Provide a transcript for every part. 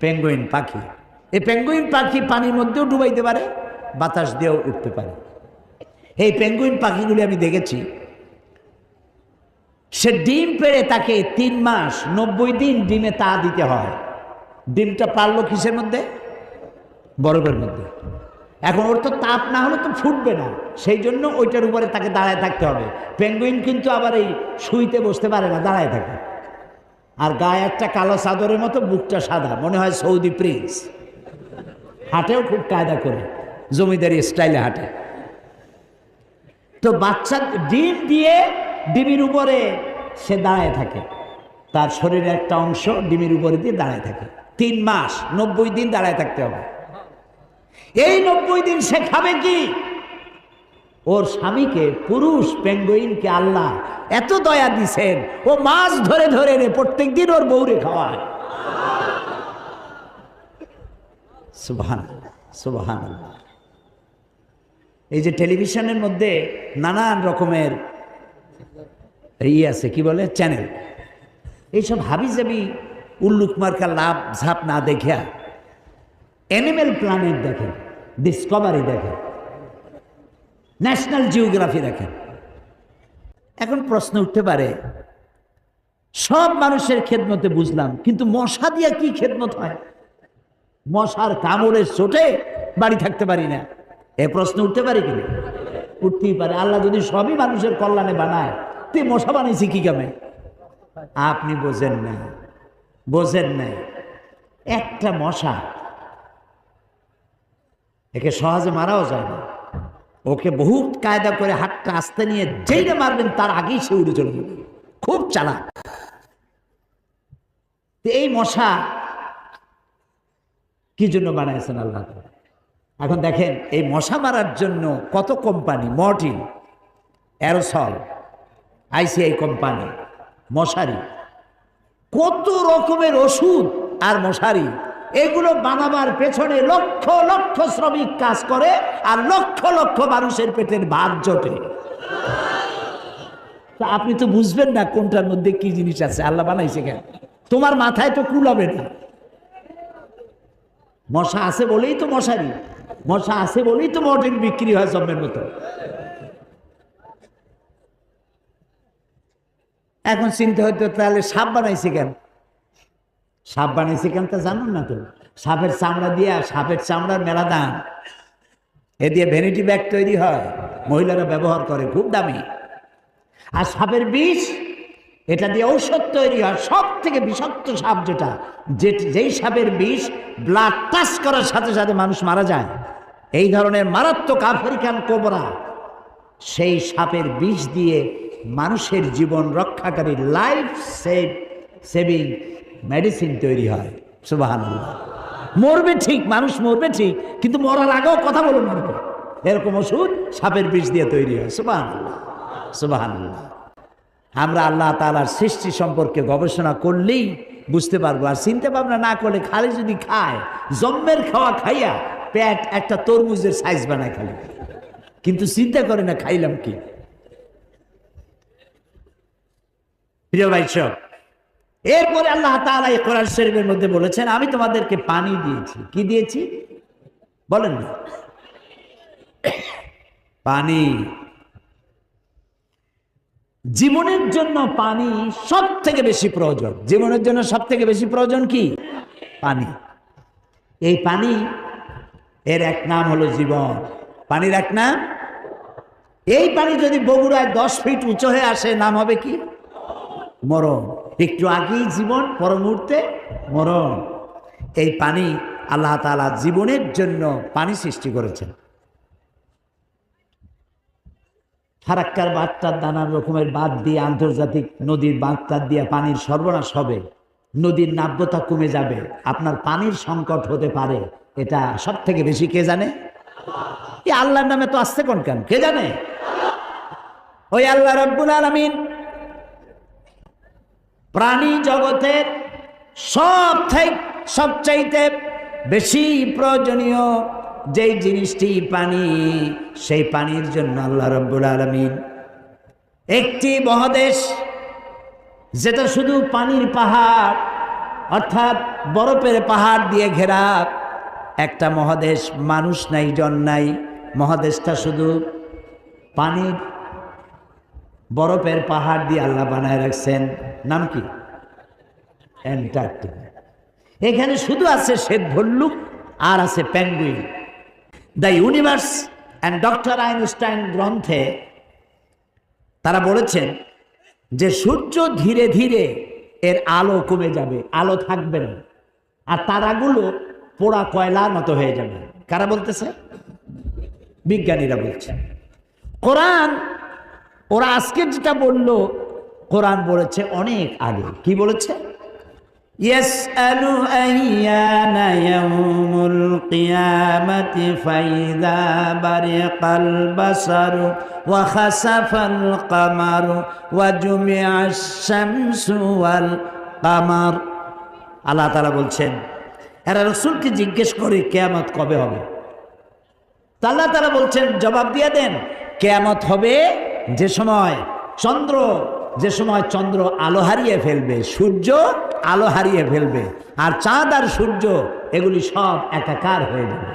Penguin পাখি। এই penguin পাখি পানির মধ্যেও ডুবাইতে পারে, বাতাস দিয়েও উঠতে পারে। এই পেঙ্গুইন পাখিগুলি আমি দেখেছি, সে ডিম পেড়ে তাকে 3 মাস 90 দিন ডিমে তা দিতে হয়। ডিমটা পারলো কিসের মধ্যে? বরফের মধ্যে। এখন ওর তো তাপ না হলে তো ফুটবে না, সেই জন্য ওইটার উপরে তাকে দাঁড়ায় থাকতে হবে। পেঙ্গুইন কিন্তু আবার এই শুইতে বসতে পারে না, দাঁড়ায় থাকে। আর গায়ে একটা কালো চাদরের মতো, বুকটা সাদা, মনে হয় সৌদি প্রিন্স। হাঁটেও খুব কায়দা করে, জমিদারি স্টাইলে হাঁটে। তো বাচ্চা ডিম দিয়ে ডিমের উপরে সে দাঁড়ায় থাকে, তার শরীরের একটা অংশ ডিমের উপরে দিয়ে দাঁড়ায় থাকে। 3 মাস 90 দিন দাঁড়ায় থাকতে হবে। এই 90 দিন সে খাবে কি? ওর স্বামীকে, পুরুষ পেঙ্গুইনকে আল্লাহ এত দয়া দিছেন, ও মাছ ধরে ধরে প্রত্যেক দিন ওর বউরে খাওয়ায়। সুবহানাল্লাহ, সুবহানাল্লাহ। এই যে টেলিভিশনের মধ্যে নানান রকমের আছে, কি বলে, চ্যানেল, এইসব হাবিজাবি উল্লুক মার্কা লাভ ঝাপ না দেখিয়া অ্যানিমেল প্ল্যানেট দেখেন, ডিসকভারি দেখেন, ন্যাশনাল জিওগ্রাফি দেখেন। এখন প্রশ্ন উঠতে পারে, সব মানুষের খেদমতে বুঝলাম, কিন্তু মশা দিয়া কি খেদমত হয়? মশার কামড়ের চোটে বাড়ি থাকতে পারি না, এ প্রশ্ন উঠতে পারে কিনা? উঠতেই পারে। আল্লাহ যদি সবই মানুষের কল্যাণে বানায়, তে মশা বানাইছি কি কামে? আপনি বোঝেন না, বোঝেন নাই। একটা মশা, একে সহজে মারাও যায় না। ওকে বহু কায়দা করে হাতটা আস্তে নিয়ে যেইটা মারবেন তার আগেই সে উড়ে চলে যাবে, খুব চালাক। এই মশা কি জন্য বানাইছেন আল্লাহ? এখন দেখেন, এই মশা মারার জন্য কত company, Mortein, aerosol, ICI company, মশারি, কত রকমের ওষুধ আর মশারি, এগুলো বানাবার পেছনে লক্ষ লক্ষ শ্রমিক কাজ করে, আর লক্ষ লক্ষ মানুষের পেটের ভাত জোটে। তা আপনি তো বুঝবেন না কোনটার মধ্যে কি জিনিস আছে, আল্লাহ বানাইছে কেন? তোমার মাথায় তো কুলাবে না। মশা আছে বলেই তো মশারি, মশা আছে বলেই তো মর্টিন বিক্রি হয় জম্মের মতো। এখন চিন্তা হইতো, তাহলে সাপ বানাইছে কেন? সাপ বানাইছে কেন তা জানুন না তো? সাপের চামড়া দিয়া, সাপের চামড়ার মেলা দাম, এ দিয়ে ভ্যানিটি ব্যাগ তৈরি হয়, মহিলারা ব্যবহার করে, খুব দামি। আর সাপের বিষ, এটা দিয়ে ঔষধ তৈরি হয়। সব থেকে বিষাক্ত সাপ যেটা, যেই সাপের বিষ ব্লাড টাচ করার সাথে সাথে মানুষ মারা যায়, এই ধরনের মারাত্মক আফ্রিকান কোবরা, সেই সাপের বিষ দিয়ে মানুষের জীবন রক্ষাকারী লাইফ সেভিং মেডিসিন তৈরি হয়। সুবহানাল্লাহ। মরবে ঠিক, মানুষ মরবে ঠিক, কিন্তু মরার আগেও কথা বলে মরবে, এরকম ওষুধ সাপের বিষ দিয়ে তৈরি হয়। সুবহানাল্লাহ, সুবহানাল্লাহ। আমরা আল্লাহ তাআলার সৃষ্টি সম্পর্কে গবেষণা করলেই বুঝতে পারবো, আর চিন্তা ভাবনা না করলে খালি যদি খায়, জম্মের খাওয়া খাইয়া পেট একটা তরমুজের সাইজ বানায় খালি, কিন্তু চিন্তা করে না খাইলাম কি। প্রিয় ভাই সব, এরপরে আল্লাহ তাআলা এই কোরআন শরীফের মধ্যে বলেছেন, আমি তোমাদেরকে পানি দিয়েছি। কি দিয়েছি বলেন না? পানি। জীবনের জন্য পানি সব থেকে বেশি প্রয়োজন। জীবনের জন্য সব থেকে বেশি প্রয়োজন কি? পানি। এই পানি, এর এক নাম হলো জীবন। পানির এক নাম, এই পানি যদি বগুড়ায় 10 ফিট উঁচু হয়ে আসে, নাম হবে কি? মরণ। একটু আগেই জীবন, পর মুহূর্তে মরণ। এই পানি আল্লাহ তাআলা জীবনের জন্য পানি সৃষ্টি করেছেন। ফারাক্কার বাঁধটার নানান রকমের বাঁধ দিয়ে, আন্তর্জাতিক নদীর বাঁধটার দিয়ে পানির সর্বনাশ হবে, নদীর নাব্যতা কমে যাবে, আপনার পানির সংকট হতে পারে। এটা সব থেকে বেশি কে জানে? এই আল্লাহর নামে তো আসছে কোন কেন, কে জানে? ওই আল্লাহ রাব্বুল আলামিন প্রাণী জগতের সবচাইতে বেশি প্রয়োজনীয় যেই জিনিসটি পানি, সেই পানির জন্য আল্লাহ রাব্বুল আলামিন একটি মহাদেশ, যেটা শুধু পানির পাহাড়, অর্থাৎ বরফের পাহাড় দিয়ে ঘেরা একটা মহাদেশ, মানুষ নাই, জন নাই, মহাদেশটা শুধু পানির বরফের পাহাড় দিয়ে আল্লাহ বানায় রাখছেন। নাম কি? অ্যান্টার্কটিকা। এখানে শুধু আছে শ্বেত ভল্লুক আর আছে penguin. The universe and doctor Einstein গ্রন্থে তারা বলেছেন যে সূর্য ধীরে ধীরে এর আলো কমে যাবে, আলো থাকবে না, আর তারাগুলো পোড়া কয়লার মতো হয়ে যাবে। কারা বলতেছে? বিজ্ঞানীরা বলছে। কোরআন, ওরা আজকে যেটা বললো, কোরআন বলেছে অনেক আগে। কি বলেছে? ইয়াসআলু আইয়ানা ইয়াউমুল কিয়ামাতি ফাইযা বারিকাল বাসারু ওয়া খাসাফাল কামারু ওয়া জুমিআশ শামসু ওয়াল কামার। আল্লাহ তাআলা বলছেন, এরা রাসূলকে জিজ্ঞেস করে কিয়ামত কবে হবে। আল্লাহ তাআলা বলছেন, জবাব দিয়ে দেন, কিয়ামত হবে যে সময় চন্দ্র আলো হারিয়ে ফেলবে, সূর্য আলো হারিয়ে ফেলবে, আর চাঁদ আর সূর্য এগুলি সব একাকার হয়ে যাবে।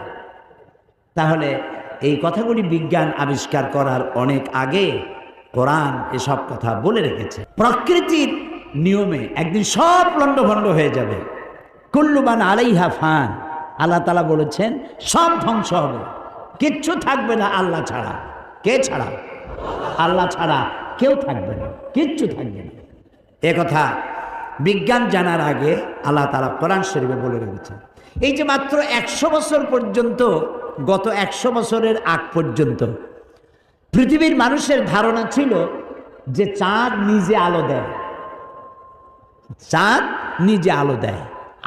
তাহলে এই কথাগুলি বিজ্ঞান আবিষ্কার করার অনেক আগে কোরআন এসব কথা বলে রেখেছে। প্রকৃতির নিয়মে একদিন সব লণ্ডভণ্ড হয়ে যাবে। কুল্লু মান আলাইহা ফান। আল্লাহ তাআলা বলেছেন সব ধ্বংস হবে, কিচ্ছু থাকবে না আল্লাহ ছাড়া। কে ছাড়া? আল্লাহ ছাড়া কেউ থাকবে না, কিচ্ছু থাকবে না। এ কথা বিজ্ঞান জানার আগে আল্লাহ তাআলা কোরআন শরীফে বলে রেখেছেন। এই যে মাত্র 100 বছর পর্যন্ত, গত 100 বছরের আগ পর্যন্ত পৃথিবীর মানুষের ধারণা ছিল যে চাঁদ নিজে আলো দেয়, চাঁদ নিজে আলো দেয়।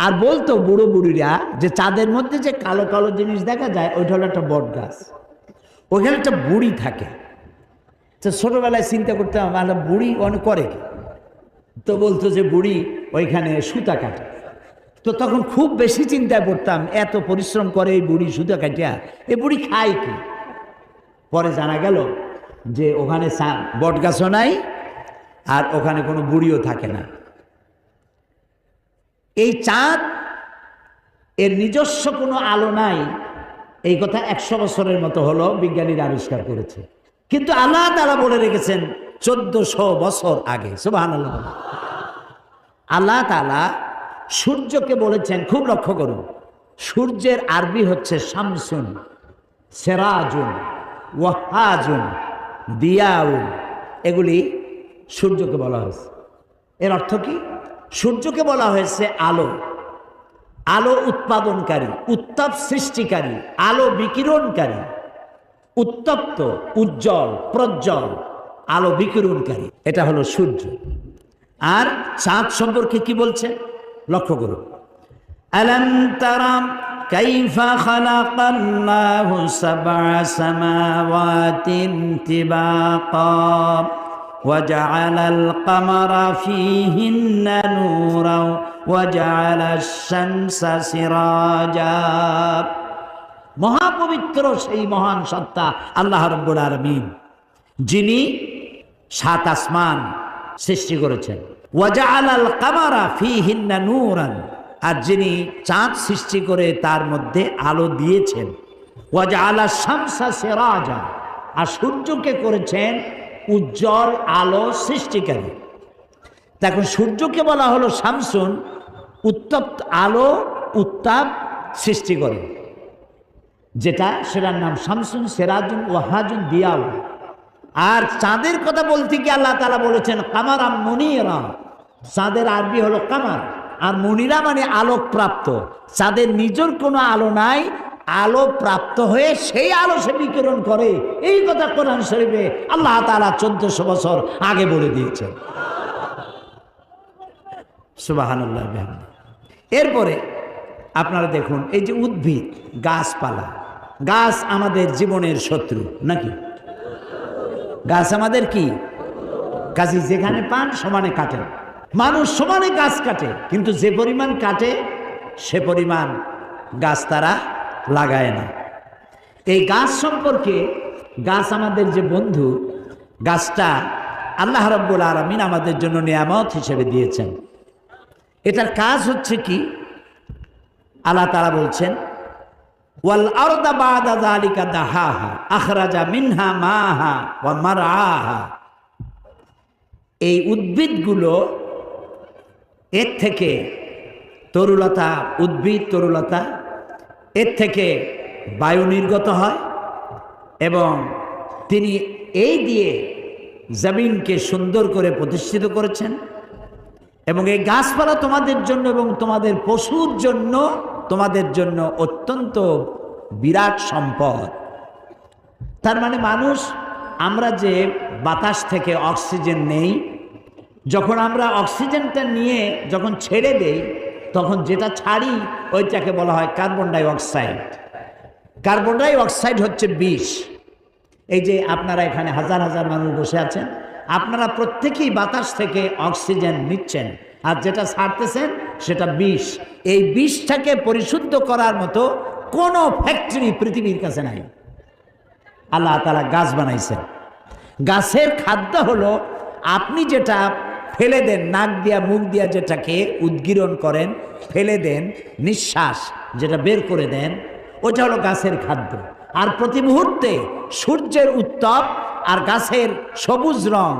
আর বলতো বুড়ো বুড়িরা যে চাঁদের মধ্যে যে কালো কালো জিনিস দেখা যায় ওইটা হলো একটা বট গাছ, ওইখানে একটা বুড়ি থাকে। তো ছোটবেলায় চিন্তা করতাম আমরা বুড়ি অনেক করে কি, তো বলতো যে বুড়ি ওইখানে সুতা কাটে। তো তখন খুব বেশি চিন্তায় পড়তাম, এত পরিশ্রম করে এই বুড়ি সুতা কাটিয়া, এই বুড়ি খায় কি? পরে জানা গেল যে ওখানে বট গাছও নাই আর ওখানে কোনো বুড়িও থাকে না। এই চাঁদ এর নিজস্ব কোনো আলো নাই, এই কথা 100 বছরের মতো হলো বিজ্ঞানীরা আবিষ্কার করেছে। কিন্তু আল্লাহ তাআলা বলে রেখেছেন 1400 বছর আগে। সুবহানাল্লাহ। আল্লাহ তাআলা সূর্যকে বলেছেন, খুব লক্ষ্য করুন, সূর্যের আরবি হচ্ছে শামসুন, সেরাজুন, ওয়াহাজুন, দিয়াউন। এগুলি সূর্যকে বলা হয়েছে। এর অর্থ কি? সূর্যকে বলা হয়েছে আলো, আলো উৎপাদনকারী, উত্তাপ সৃষ্টিকারী, আলো বিকিরণকারী, উত্তপ্ত, উজ্জ্বল, প্রজ্জ্বল, আলো বিকিরণকারী, এটা হলো সূর্য। আর চাঁদ সম্পর্কে কি বলছে লক্ষ্য করুন। আলাম তারা কাইফা খালাকাল্লাহু সাবআ সামাওয়াতিন তিবাকা ওয়া জাআলাল কামারা ফীহিন্না নূরাও ওয়া জাআলাশ শামসা সিরাজা। মহাপবিত্র সেই মহান সত্তা আল্লাহ রাব্বুল আলামিন, যিনি 7 আসমান সৃষ্টি করেছেন। ওয়া জাআলাল কামারা ফীহিন্না নূরান, আর যিনি চাঁদ সৃষ্টি করে তার মধ্যে আলো দিয়েছেন। ওয়া জাআলাশ শামসা সিরাজা, আর সূর্যকে করেছেন উজ্জ্বল আলো সৃষ্টিকারী। দেখুন সূর্যকে বলা হলো শামসুন, উত্তপ্ত আলো, উত্তাপ সৃষ্টি করে যেটা, সেটার নাম শামসুন, সেরাজুন, ওয়াহাজুন, দিয়াউন। আর চাঁদের কথা বলতে গিয়ে আল্লাহ তাআলা বলেছেন কামারা মুনিরা। চাঁদের আরবি হলো কামার, আর মুনিরা মানে আলোক প্রাপ্ত। চাঁদের নিজের কোনো আলো নাই, আলো প্রাপ্ত হয়ে সেই আলো সে বিকিরণ করে। এই কথা কোরআন শরীফে আল্লাহ তাআলা 1400 বছর আগে বলে দিয়েছেন। সুবহানাল্লাহ। এরপরে আপনারা দেখুন, এই যে উদ্ভিদ, গাছপালা, গাছ আমাদের জীবনের শত্রু নাকি? গাছ আমাদের কি? কাজী যেখানে পান সমানে কাটেন। মানুষ সমানে গাছ কাটে, কিন্তু যে পরিমাণ কাটে সে পরিমাণ গাছ তারা লাগায় না। এই গাছ সম্পর্কে, গাছ আমাদের যে বন্ধু, গাছটা আল্লাহ রাব্বুল আলামিন আমাদের জন্য নিয়ামত হিসেবে দিয়েছেন। এটার কাজ হচ্ছে কি? আল্লাহ তাআলা বলছেন ওয়াল আরদা বাদা যালিকা দাহাহা আখরাজা মিনহা মাহা ওয়া মারআহা। এই উদ্ভিদগুলো এর থেকে তরুলতা, উদ্ভিদ তরুলতা, এর থেকে বায়ু নির্গত হয় এবং তিনি এই দিয়ে জমিনকে সুন্দর করে প্রতিষ্ঠিত করেছেন। এবং এই গাছপালা তোমাদের জন্য এবং তোমাদের পশুর জন্য, তোমাদের জন্য অত্যন্ত বিরাট সম্পদ। তার মানে মানুষ, আমরা যে বাতাস থেকে অক্সিজেন নেই, যখন আমরা অক্সিজেনটা নিয়ে যখন ছেড়ে দেই, তখন যেটা ছাড়ি ওইটাকে বলা হয় carbon die oxide. Carbon die oxide হচ্ছে বিষ। এই যে আপনারা এখানে হাজার হাজার মানুষ বসে আছেন, আপনারা প্রত্যেকেই বাতাস থেকে অক্সিজেন নিচ্ছেন, আর যেটা ছাড়তেছেন সেটা বিষ। এই বিষটাকে পরিশুদ্ধ করার মতো কোনো ফ্যাক্টরি পৃথিবীর কাছে নাই। আল্লাহ তাআলা গাছ বানাইছেন। গাছের খাদ্য হলো আপনি যেটা ফেলে দেন, নাক দিয়া মুখ দিয়া যেটাকে উদ্গীরণ করেন, ফেলে দেন, নিঃশ্বাস যেটা বের করে দেন, ওটা হলো গাছের খাদ্য। আর প্রতি মুহূর্তে সূর্যের উত্তাপ আর গাছের সবুজ রং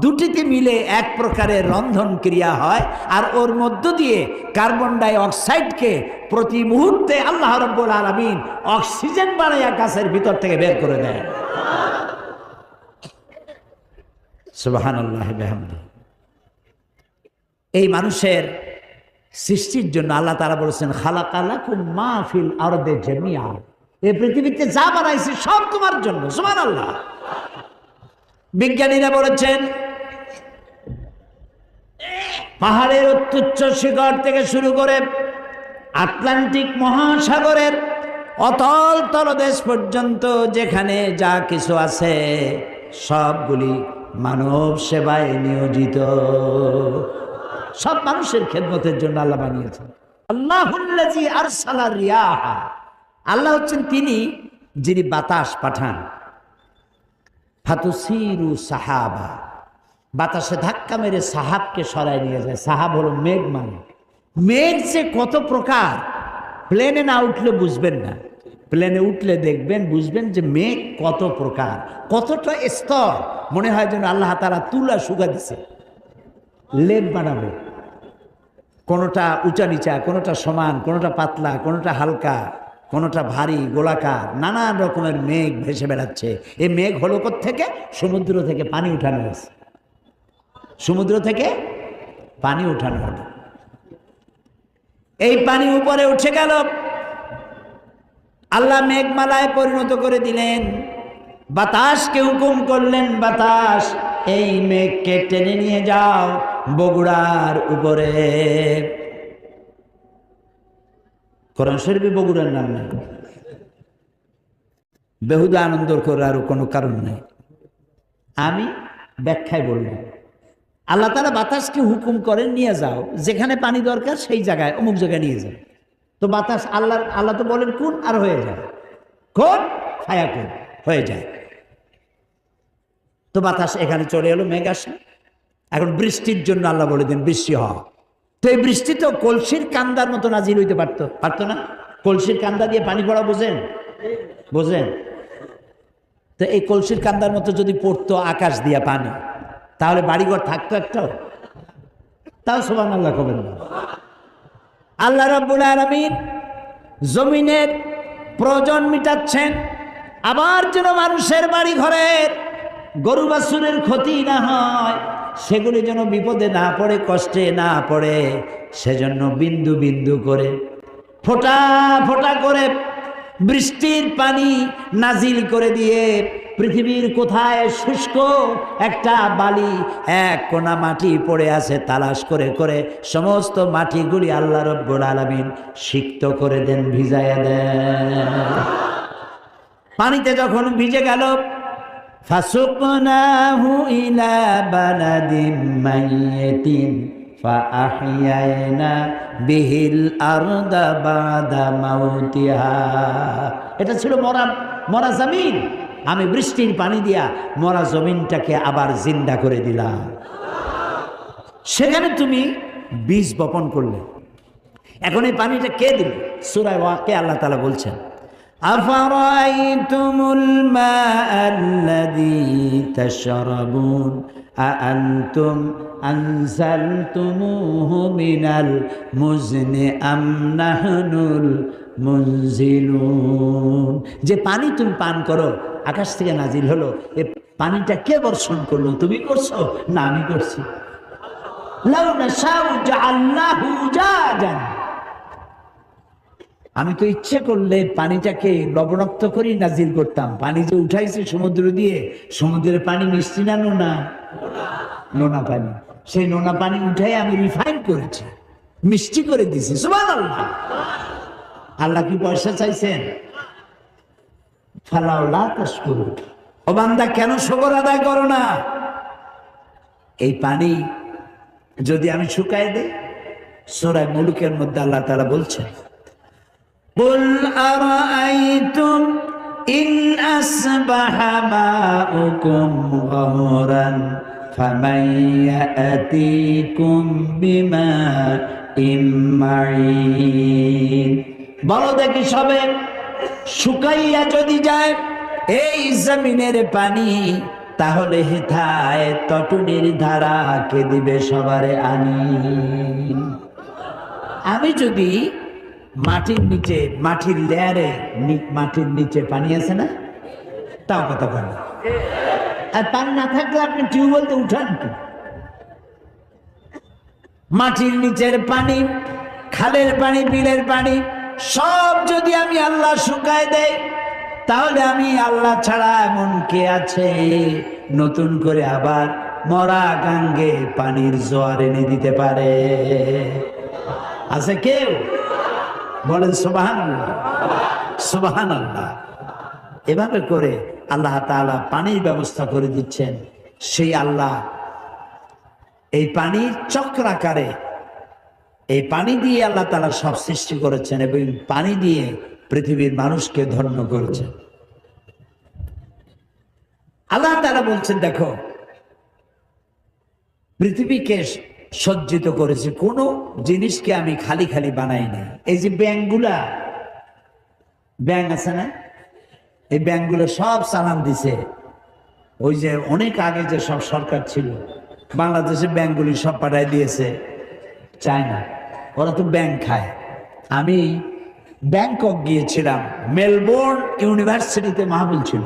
দুটিতে মিলে এক প্রকারের রন্ধন ক্রিয়া হয়, আর ওর মধ্য দিয়ে কার্বন ডাই অক্সাইডকে প্রতি মুহূর্তে আল্লাহ রাব্বুল আলামিন অক্সিজেন বানাইয়া গাছের ভিতর থেকে বের করে দেয়। সুবহানাল্লাহি বিহামদিহি। এই মানুষের সৃষ্টির জন্য আল্লাহ তাআলা বলেছেন খালাকালাকুম মা ফিল আরদি জামিআ। এই পৃথিবীতে যা বানাইছি সব তোমার জন্য। সুবহানাল্লাহ। বিজ্ঞানীরা বলেছেন পাহাড়ের অত্যুচ্চ শিখর থেকে শুরু করে আটলান্টিক মহাসাগরের অতল তলদেশ পর্যন্ত যেখানে যা কিছু আছে সবগুলি মানব সেবায় নিয়োজিত। সব মানুষের খেদমতের জন্য আল্লাহ বানিয়েছেন। আল্লাহুল্লাযী আরসালা রিয়াহা। আল্লাহ হচ্ছেন তিনি যিনি বাতাস পাঠান। ফাতুসিরু সাহাবা, বাতাসে ধাক্কা মেরে সাহাবকে সরাই নিয়ে যায়। সাহাব হলো মেঘ। মানে মেঘ যে কত প্রকার, প্লেনে না উঠলে বুঝবেন না, প্লেনে উঠলে দেখবেন, বুঝবেন যে মেঘ কত প্রকার, কতটা স্তর। মনে হয় যেন আল্লাহ তাআলা তুলা শুকা দিছে, লেপ বানাবে। কোনোটা উঁচা নিচা, কোনোটা সমান, কোনোটা পাতলা, কোনোটা হালকা, কোনোটা ভারী, গোলাকার, নানান রকমের মেঘ ভেসে বেড়াচ্ছে। এই মেঘ হলো কোত্থেকে? সমুদ্র থেকে পানি উঠানো হয়েছে। সমুদ্র থেকে পানি উঠানো হলো। এই পানি উপরে উঠে গেল, আল্লাহ মেঘমালায় পরিণত করে দিলেন। বাতাসকে হুকুম করলেন, বাতাস এই মেঘকে টেনে নিয়ে যাও বগুড়ার উপরে। কোরআন শরীফে বগুড়ার নাম নেই, বেহুদা আনন্দ করার কোনো কারণ নেই। আমি ব্যাখ্যায় বললাম, আল্লাহ তাআলা বাতাসকে হুকুম করেন নিয়ে যাও, যেখানে পানি দরকার সেই জায়গায়, অমুক জায়গায় নিয়ে যাও। তো বাতাস আল্লাহ তো বলেন কোন, আর হয়ে যায়, কোন ছায়া কোন হয়ে যায়। তো বাতাস এখানে চলে এলো, মেঘ আসে। এখন বৃষ্টির জন্য আল্লাহ বলে দেন বৃষ্টি হওয়া। তো এই বৃষ্টি তো কলসির কান্দার মতো নাজিল হইতে পারতো না? কলসির কান্দা দিয়ে পানি পড়া বোঝেন? তো এই কলসির কান্দার মতো যদি পড়তো আকাশ দিয়া পানি, তাহলে বাড়িঘর থাকতো একটাও? তাও সুবহানাল্লাহ কবেন না। আল্লাহ রাব্বুল আলামিন জমিনের প্রয়োজন মিটাচ্ছেন, আবার যেন মানুষের বাড়ি ঘরের গরু বাছুরের ক্ষতি না হয়, সেগুলি যেন বিপদে না পড়ে, কষ্টে না পড়ে, সেজন্য বিন্দু বিন্দু করে, ফোঁটা ফোঁটা করে বৃষ্টির পানি নাজিল করে দিয়ে পৃথিবীর কোথায় শুষ্ক একটা বালি, এক কোনা মাটি পড়ে আছে, তালাশ করে করে সমস্ত মাটিগুলি আল্লাহ রাব্বুল আলামিন সিক্ত করে দেন, ভিজাইয়া দেন। পানিতে যখন ভিজে গেল, ফাসুকনাহু ইলা বালাদিন মাইয়িতিন ফাআহইয়ানা বিহিল আরদা বাদা মাউতিহা। এটা ছিল মরা জমিন। আমি বৃষ্টির পানি দিয়া মরা জমিনটাকে আবার জিন্দা করে দিলাম। সেখানে তুমি বীজ বপন করলে। এখন এই পানিটা কে দিবে? সূরা ওয়াকিয়া আল্লাহ তাআলা বলছেন, আফারাআইতুমুল মাআল্লাযী তাশরাবুন আআনতুম আনজালতুমুহু মিনাল মুজনি আম নাহনুল মুনজিলুন। যে পানি তুমি পান করো, আকাশ থেকে নাজিল হলো, এই পানিটা কে বর্ষণ করলো? তুমি করছো না আমি করছি? লাউ নাশাউ জাআলনাহু উজাজান। আমি তো ইচ্ছে করলে পানিটাকে লবণাক্ত করে নাজিল করতাম। পানি যে উঠাইছে সমুদ্র দিয়ে, সমুদ্রের পানি মিষ্টি না নোনা? নোনা পানি। সেই নোনা পানি উঠাই আমি রিফাইন করেছি, মিষ্টি করে দিছি। সুবহানাল্লাহ। আল্লাহ কি পয়সা চাইছেন? ফালাউলা তাশকুরুন। ও বান্দা, কেন শুকর আদায় করো না? এই পানি যদি আমি শুকাই দেই, সূরা মুলুকের মধ্যে আল্লাহ তাআলা বলছেন, কুল আরাআইতুম ইন আসবাহা মাউকুম গাওরান ফামান ইয়াতিকুম বিমাইন মাইন। বলো দেখি সবে, শুকাইয়া যদি যায় এই জমিনের পানি, তাহলে হেথায় তটনির ধারা কে দিবে সবারে আনি। আমি যদি মাটির নিচে, মাটির লেয়ারে, মাটির নিচে পানি আছে না, তাও কথা বলে, আর পানি না থাকলে আপনি টিউবওয়েল তো উঠান কি? মাটির নিচের পানি, খালের পানি, বিলের পানি সব যদি আমি আল্লাহ শুকায় দেয়, তাহলে আমি আল্লাহ ছাড়া এমন কে আছে নতুন করে আবার মরা গাঙ্গে পানির জোয়ার এনে দিতে পারে? আছে কেউ? বলেন সুবহানাল্লাহ, সুবহানাল্লাহ। এভাবে করে আল্লাহ তাআলা পানির ব্যবস্থা করে দিচ্ছেন। সেই আল্লাহ এই পানির চক্রাকারে, এই পানি দিয়ে আল্লাহ তাআলা সব সৃষ্টি করেছেন এবং পানি দিয়ে পৃথিবীর মানুষকে ধন্য করেছেন। আল্লাহ তাআলা বলছেন, দেখো পৃথিবীকে সজ্জিত করেছে, কোন জিনিসকে আমি খালি খালি বানাই না। এই যে ব্যাংকগুলা, ব্যাংক আছে না, এই ব্যাংকগুলো সব চালান দিছে ওই যে অনেক আগে যে সব সরকার ছিল, বাংলাদেশের ব্যাংকগুলি সব পাঠাই দিয়েছে চায়না। ওরা তো ব্যাংক খায়। আমি ব্যাংকক গিয়েছিলাম, মেলবোর্ন ইউনিভার্সিটিতে মাহফিল ছিল।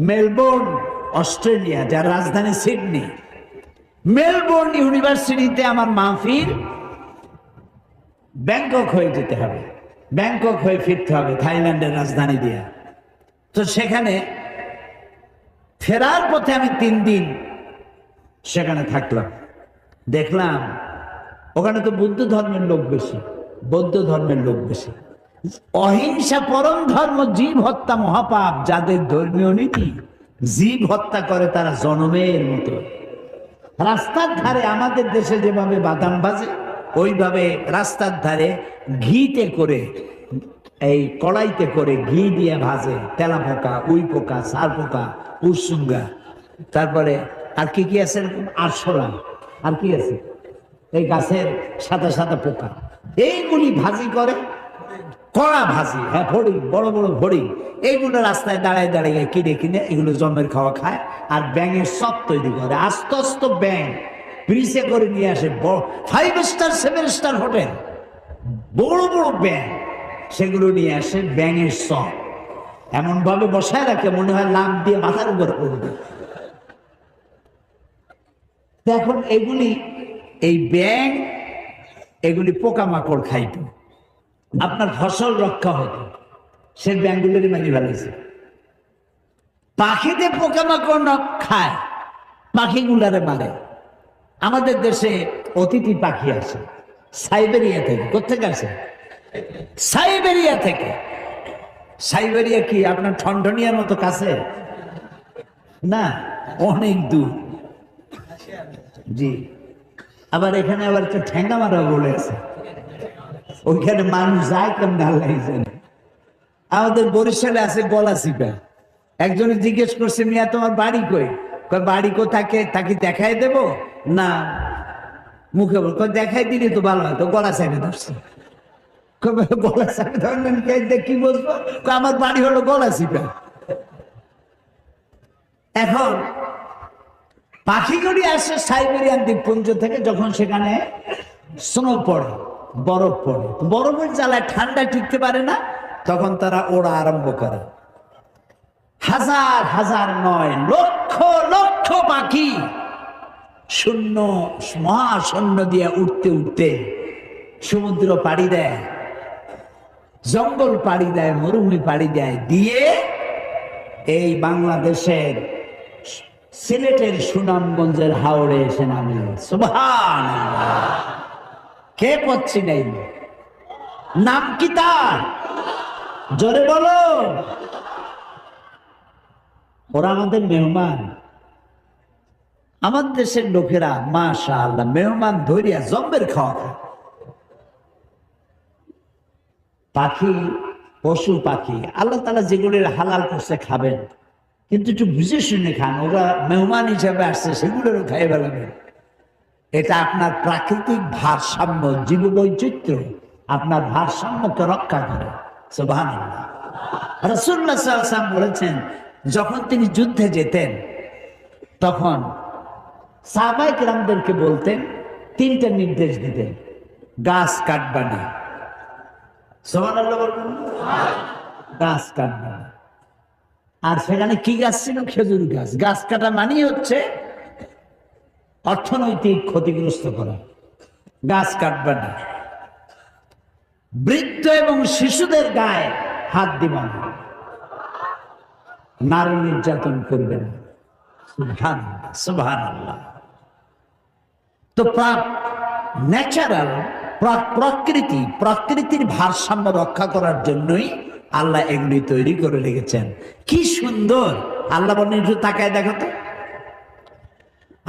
মেলবোর্ন অস্ট্রেলিয়া, যার রাজধানী সিডনি, মেলবোর্ন ইউনিভার্সিটিতে আমার মাহফিল। ব্যাংকক হয়ে যেতে হবে, ব্যাংকক হয়ে ফিরতে হবে থাইল্যান্ডের রাজধানী দিয়ে। তো সেখানে ফেরার পথে আমি 3 দিন সেখানে থাকলাম। দেখলাম ওখানে তো বুদ্ধ ধর্মের লোক বেশি, বৌদ্ধ ধর্মের লোক বেশি। অহিংসা পরম ধর্ম, জীব হত্যা মহাপাপ। যাদের ধর্মীয় নীতি, জীব হত্যা করে তারা জনমের মতো। রাস্তার ধারে আমাদের দেশে যেভাবে বাদাম ভাজে, ওইভাবে রাস্তার ধারে ঘিতে করে, এই কড়াইতে করে ঘি দিয়ে ভাজে। তেলা পোকা, উই পোকা, সার পোকা, উরসুঙ্গা, তারপরে আর কি কি আছে, আরশোলা, আর কি আছে, এই গাছের সাদা সাদা পোকা, এইগুলি ভাজি করে। কড়া ভাজি, হ্যাঁ, ফড়িং, বড় বড় ফড়িং, এইগুলো রাস্তায় দাঁড়ায় দাঁড়িয়ে কিনে কিনে এগুলো জন্মের খাওয়া খায়। আর ব্যাঙের সব তৈরি করে, আস্তে আস্তে ব্যাঙ ব্রিজে করে নিয়ে আসে। 5 স্টার 7 স্টার হোটেল, বড় বড় ব্যাঙ, সেগুলো নিয়ে আসে। ব্যাঙের সব এমন ভাবে বসায় রাখে, মনে হয় লাভ দিয়ে মাথার উপর পড়বে। এখন এগুলি, এই ব্যাঙ এগুলি পোকামাকড় খাইত, আপনার ফসল রক্ষা হতো, সে ব্যাঙগুলোরই মারি ফেলেছে। পাখিতে পোকামাকড় খায়, পাখিগুলারে মারে। আমাদের দেশে অতিথি পাখি আসে সাইবেরিয়া থেকে। কোথেকে আসে? সাইবেরিয়া থেকে। সাইবেরিয়া কি আপনার ঠনঠনিয়ার মতো কাছে না, অনেক দূর। জি, আবার এখানে আবার একটা ঠেঙ্গা মারা বলে আছে, ওইখানে মানুষ যায় কেমন আল্লাহ জানে। আমাদের বরিশালে আছে গলাচিপা। একজনে জিজ্ঞেস করছে, মিয়া তোমার বাড়ি কই? বাড়ি কোথাকে, তাকে দেখাই দেব না, মুখে বল, দেখাই দিলে তো ভালো হয়, তো গলা চাপে ধরছে। গলা চাপে ধরলেন কি বলবো, আমার বাড়ি হলো গলা চিপা। এখন পাখিগুলি আসে সাইবেরিয়ান দ্বীপপুঞ্জ থেকে, যখন সেখানে স্নো পড়ে, বরফ পড়ে, বরফের জ্বালায় ঠান্ডা টিকতে পারে না, তখন তারা ওড়া আরম্ভ করে। হাজার হাজার নয়, লক্ষ লক্ষ পাখি শূন্য, মহাশূন্য দিয়ে উঠতে উঠতে সমুদ্র পাড়ি দেয়, জঙ্গল পাড়ি দেয়, মরুভূমি পাড়ি দেয়, দিয়ে এই বাংলাদেশের সিলেটের সুনামগঞ্জের হাওড়ে এসে নামে। সুবহানাল্লাহ। কে পড়ছি নাই? নাম কি তার? জোরে বলো। ওরা আমাদের মেহমান, আমাদের দেশের লোকেরা মাশাআল্লাহ মেহমান ধরিয়া জম্বের খাওয়া খায়। পাখি, পশু পাখি আল্লাহ তাআলা যেগুলোর হালাল করছে খাবেন, কিন্তু একটু বুঝে শুনে খান। ওরা মেহমান হিসাবে আসছে, সেগুলোরও খাই ফেলাবেন। এটা আপনার প্রাকৃতিক ভারসাম্য, জীববৈচিত্র্য, আপনার ভারসাম্যকে রক্ষা করে। সুবহানাল্লাহ। রাসূলুল্লাহ সাল্লাল্লাহু আলাইহি ওয়াসাল্লাম বলেছেন, যখন তিনি যুদ্ধে যেতেন তখন সাহাবায়ে কেরামদেরকে বলতেন, তিনটা নির্দেশ দিতেন, গাছ কাটবা না। সুবহানাল্লাহ বলুন। গাছ কাটবা না। আর সেখানে কি গাছ ছিল? খেজুর গাছ। গাছ কাটা মানেই হচ্ছে অর্থনৈতিক ক্ষতিগ্রস্ত করা। গাছ কাটবে না। বৃদ্ধ এবং শিশুদের গায়ে হাত দিবে না, নারী নির্যাতন করবে না। সুবহানাল্লাহ, সুবহানাল্লাহ। তো ন্যাচারাল প্রকৃতির ভারসাম্য রক্ষা করার জন্যই আল্লাহ এগুলি তৈরি করে রেখেছেন। কি সুন্দর! আল্লাহ বলেন, একটু তাকায় দেখো তো।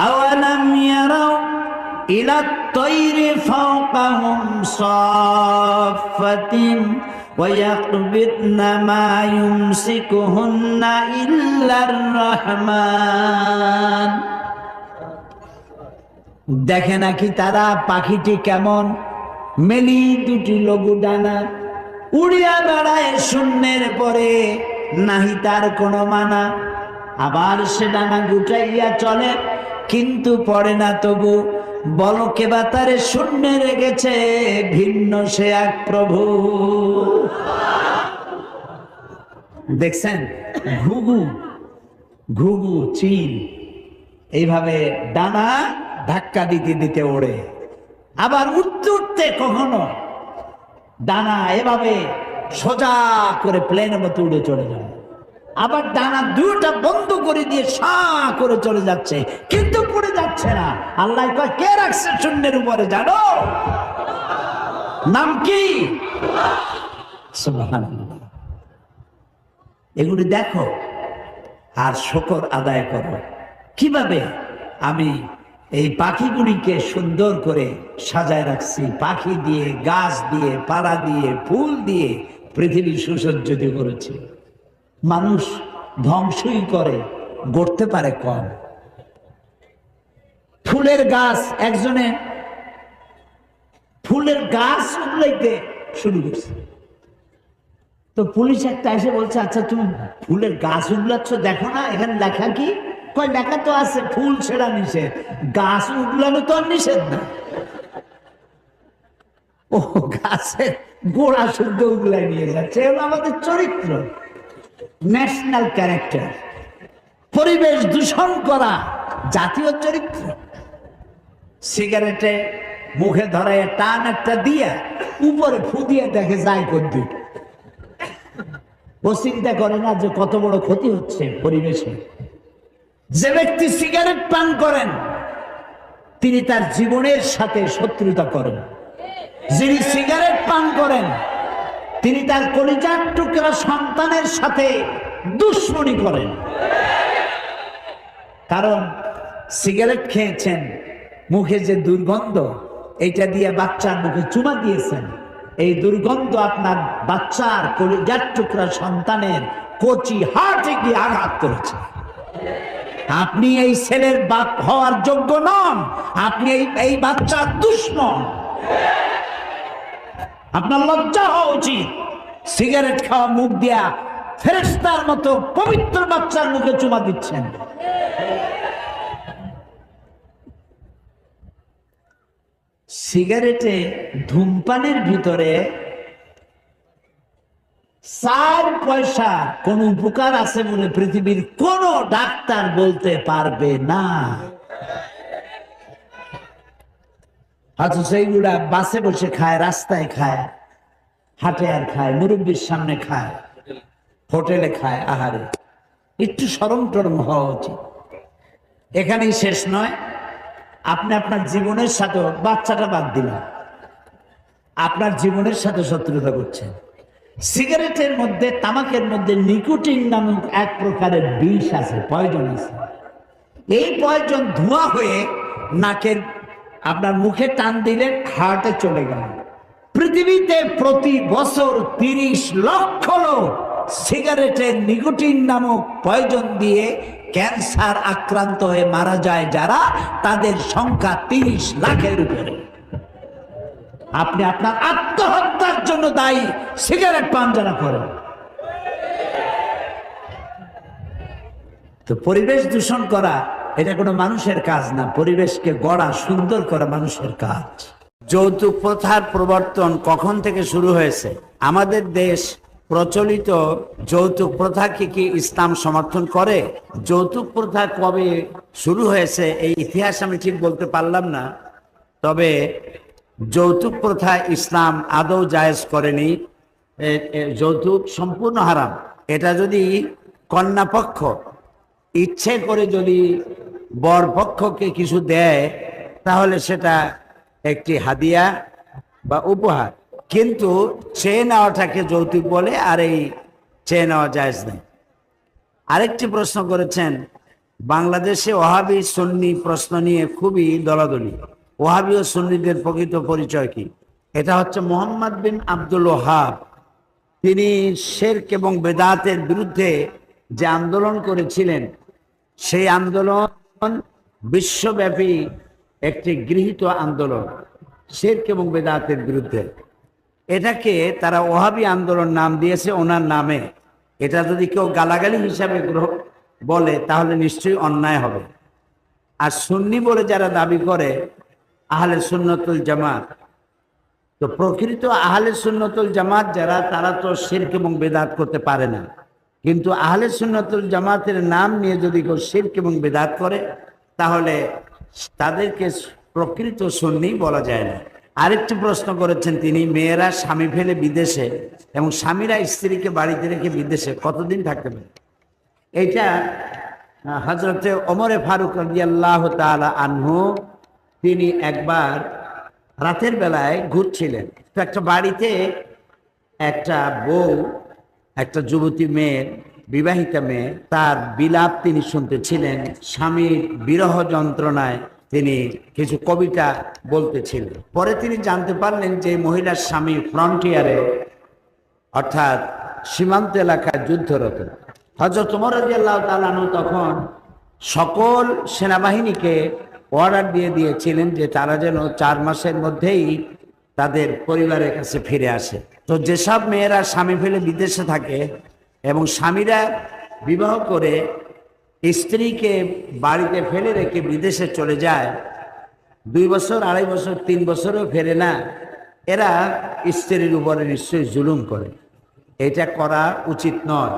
আওয়ালাম ইয়ারাউ ইলা তায়রি ফাওকাহুম সাফাতিন ওয়া ইয়াকবিদনা মা ইউমসিকুহুন্না ইল্লার রহমান। দেখে নাকি তারা পাখিটি কেমন? মেলি দুটি লঘু ডানা, উড়িয়া বেড়ায় শূন্যের পরে, নাহি তার কোনো মানা। আবার সে ডানা গুটাইয়া চলে, কিন্তু পড়ে না তবু। বলো কে বা তারে শূন্যে রেখেছে, ভিন্ন সে এক প্রভু। দেখছেন? ঘুঘু, ঘুঘু, চিল এইভাবে ডানা ধাক্কা দিতে দিতে ওড়ে। আবার উঠতে উঠতে কখনো ডানা এভাবে সোজা করে প্লেনের মতো উড়ে চলে যায়। আবার ডানা দুটা বন্ধ করে দিয়ে সা করে চলে যাচ্ছে, কিন্তু পড়ে যাচ্ছে না। আল্লাহ কয়, কে রাখছে শূন্যের উপরে জানো? নাম কি? সুবহানাল্লাহ। এগুলি দেখো আর শুকর আদায় করো। কিভাবে আমি এই পাখিগুলিকে সুন্দর করে সাজায় রাখছি, পাখি দিয়ে, গাছ দিয়ে, পাড়া দিয়ে, ফুল দিয়ে পৃথিবী সুসজ্জিত করেছি। মানুষ ধ্বংসই করে, গড়তে পারে কম। ফুলের গাছ, একজনে ফুলের গাছ উগলাইতে শুরু করছে। তো পুলিশ একটা এসে বলছে, আচ্ছা তুমি ফুলের গাছ উগলাচ্ছ, দেখো না এখানে লেখা কি? কয়, লেখা তো আছে ফুল ছেড়া নিষেধ, গাছ উগলানো তো আর নিষেধ না। ও গাছের গোড়া শুদ্ধ উগলাই নিয়ে যাচ্ছে। এগুলো আমাদের চরিত্র, ন্যাশনাল ক্যারেক্টার। পরিবেশ দূষণ করা জাতীয় চরিত্র। সিগারেটে মুখে ধরায় টান একটা দিয়া উপরে ফু দিয়ে দেখে যায় কদ্দুর। ও চিন্তা করে না যে কত বড় ক্ষতি হচ্ছে পরিবেশে। যে ব্যক্তি সিগারেট পান করেন তিনি তার জীবনের সাথে শত্রুতা করেন। যিনি সিগারেট পান করেন তিনি তার কলিজার টুকরা সন্তানের সাথে দুশ্মনী করেন। কারণ সিগারেট খেয়েছেন, মুখে যে দুর্গন্ধ, এইটা দিয়ে বাচ্চার মুখে চুমা দিয়েছেন, এই দুর্গন্ধ আপনার বাচ্চার কলিজার টুকরা সন্তানের কচি হার্টে গিয়ে আঘাত করেছে। আপনি এই ছেলের বাপ হওয়ার যোগ্য নন, আপনি এই বাচ্চার দুশমন। আপনার লজ্জা হওয়া উচিত। সিগারেট খাওয়া মুখ দিয়া ফেরেশতার মতো পবিত্র বাচ্চার মুখে চুমা দিচ্ছেন। সিগারেটে ধূমপানের ভিতরে 4 পয়সা কোন উপকার আছে বলে পৃথিবীর কোন ডাক্তার বলতে পারবে না। অথচ সেইগুলা বাসে বসে খায়, রাস্তায় খায়, হাটে আর খায়, মুরব্বীর সামনে খায়, হোটেলে খায়। আহারে, একটু শরম টরম হওয়া উচিত। এখানেই শেষ নয়, আপনি আপনার জীবনের সাথে, বাচ্চাটা বাদ দিলেন, আপনার জীবনের সাথে শত্রুতা করছেন। সিগারেটের মধ্যে, তামাকের মধ্যে নিকোটিন নামক এক প্রকারের বিষ আছে, পয়জন আছে। এই পয়জন ধোঁয়া হয়ে নাকের আপনার মুখে টান দিলে হার্টে চলে গেল। পৃথিবীতে প্রতি বছর 30 লক্ষ লোক সিগারেটের নিকোটিন নামক পয়জন দিয়ে ক্যান্সার আক্রান্ত হয়ে মারা যায় যারা, তাদের সংখ্যা 30 লাখের উপরে। আপনি আপনার আত্মহত্যার জন্য দায়ী সিগারেট পান যারা করেন। তো পরিবেশ দূষণ করা এটা কোনো মানুষের কাজ না, পরিবেশকে গড়া, সুন্দর করা মানুষের কাজ। যৌতুক প্রথার প্রবর্তন কখন থেকে শুরু হয়েছে? আমাদের দেশ প্রচলিত যৌতুক প্রথাকে কি ইসলাম সমর্থন করে? যৌতুক প্রথা কবে শুরু হয়েছে এই ইতিহাস আমি ঠিক বলতে পারলাম না, তবে যৌতুক প্রথা ইসলাম আদৌ জায়েজ করেনি। যৌতুক সম্পূর্ণ হারাম। এটা যদি কন্যাপক্ষ ইচ্ছে করে যদি বরপক্ষকে কিছু দেয় তাহলে সেটা একটি হাদিয়া বা উপহার, কিন্তু চেয়ে নেওয়াটাকে যৌতুক বলে, আর এই চেয়ে নেওয়া জায়েজ নেই। আরেকটি প্রশ্ন করেছেন, বাংলাদেশে ওয়াহাবি সুন্নি প্রশ্ন নিয়ে খুবই দলাদলি। ওয়াহাবি ও সুন্নিদের প্রকৃত পরিচয় কি? এটা হচ্ছে মোহাম্মদ বিন আব্দুল ওয়াহাব। তিনি শিরক এবং বেদাতের বিরুদ্ধে যে আন্দোলন করেছিলেন, সেই আন্দোলন বিশ্বব্যাপী একটি গৃহীত আন্দোলন, শিরক এবং বেদাতের বিরুদ্ধে। এটাকে তারা ওয়াহাবি আন্দোলন নাম দিয়েছে ওনার নামে। এটা যদি কেউ গালাগালি হিসাবে বলে তাহলে নিশ্চয়ই অন্যায় হবে। আর সুন্নি বলে যারা দাবি করে আহলে সুন্নতুল জামাত, তো প্রকৃত আহলে সুন্নতুল জামাত যারা, তারা তো শিরক এবং বেদাত করতে পারে না। কিন্তু আহলে সুন্নতুল জামাতের নাম নিয়ে যদি কেউ শিরক এবং বেদাত করে তাহলে তাদেরকে প্রকৃত সুন্নি বলা যায় না। আরেকটি প্রশ্ন করেছেন তিনি, মেয়েরা স্বামী ফেলে বিদেশে এবং স্বামীরা স্ত্রীকে বাড়িতে রেখে বিদেশে কতদিন থাকতে পারে? এইটা হযরতে ওমরে ফারুক রাদিয়াল্লাহু তাআলা আনহু, তিনি একবার রাতের বেলায় ঘুরছিলেন, তো একটা বাড়িতে একটা বউ, একটা যুবতী মেয়ে, বিবাহিতা মেয়ে, তার বিলাপ তিনি শুনতেছিলেন। স্বামীর বিরহ যন্ত্রণায় তিনি কিছু কবিতা বলতেছিলেন। পরে তিনি জানতে পারলেন যে মহিলার স্বামী ফ্রন্টিয়ারে, অর্থাৎ সীমান্ত এলাকায় যুদ্ধরত। হযরত ওমর রাদিয়াল্লাহু তাআলা আনহু তখন সকল সেনাবাহিনীকে অর্ডার দিয়ে দিয়েছিলেন যে তারা যেন 4 মাসের মধ্যেই তাদের পরিবারের কাছে ফিরে আসে। তো যেসব মেয়েরা স্বামী ফেলে বিদেশে থাকে এবং স্বামীরা বিবাহ করে স্ত্রীকে বাড়িতে ফেলে রেখে বিদেশে চলে যায়, 2 বছর, 2.5 বছর, 3 বছরও ফেরে না, এরা স্ত্রীর উপরে নিশ্চয়ই জুলুম করে। এটা করা উচিত নয়।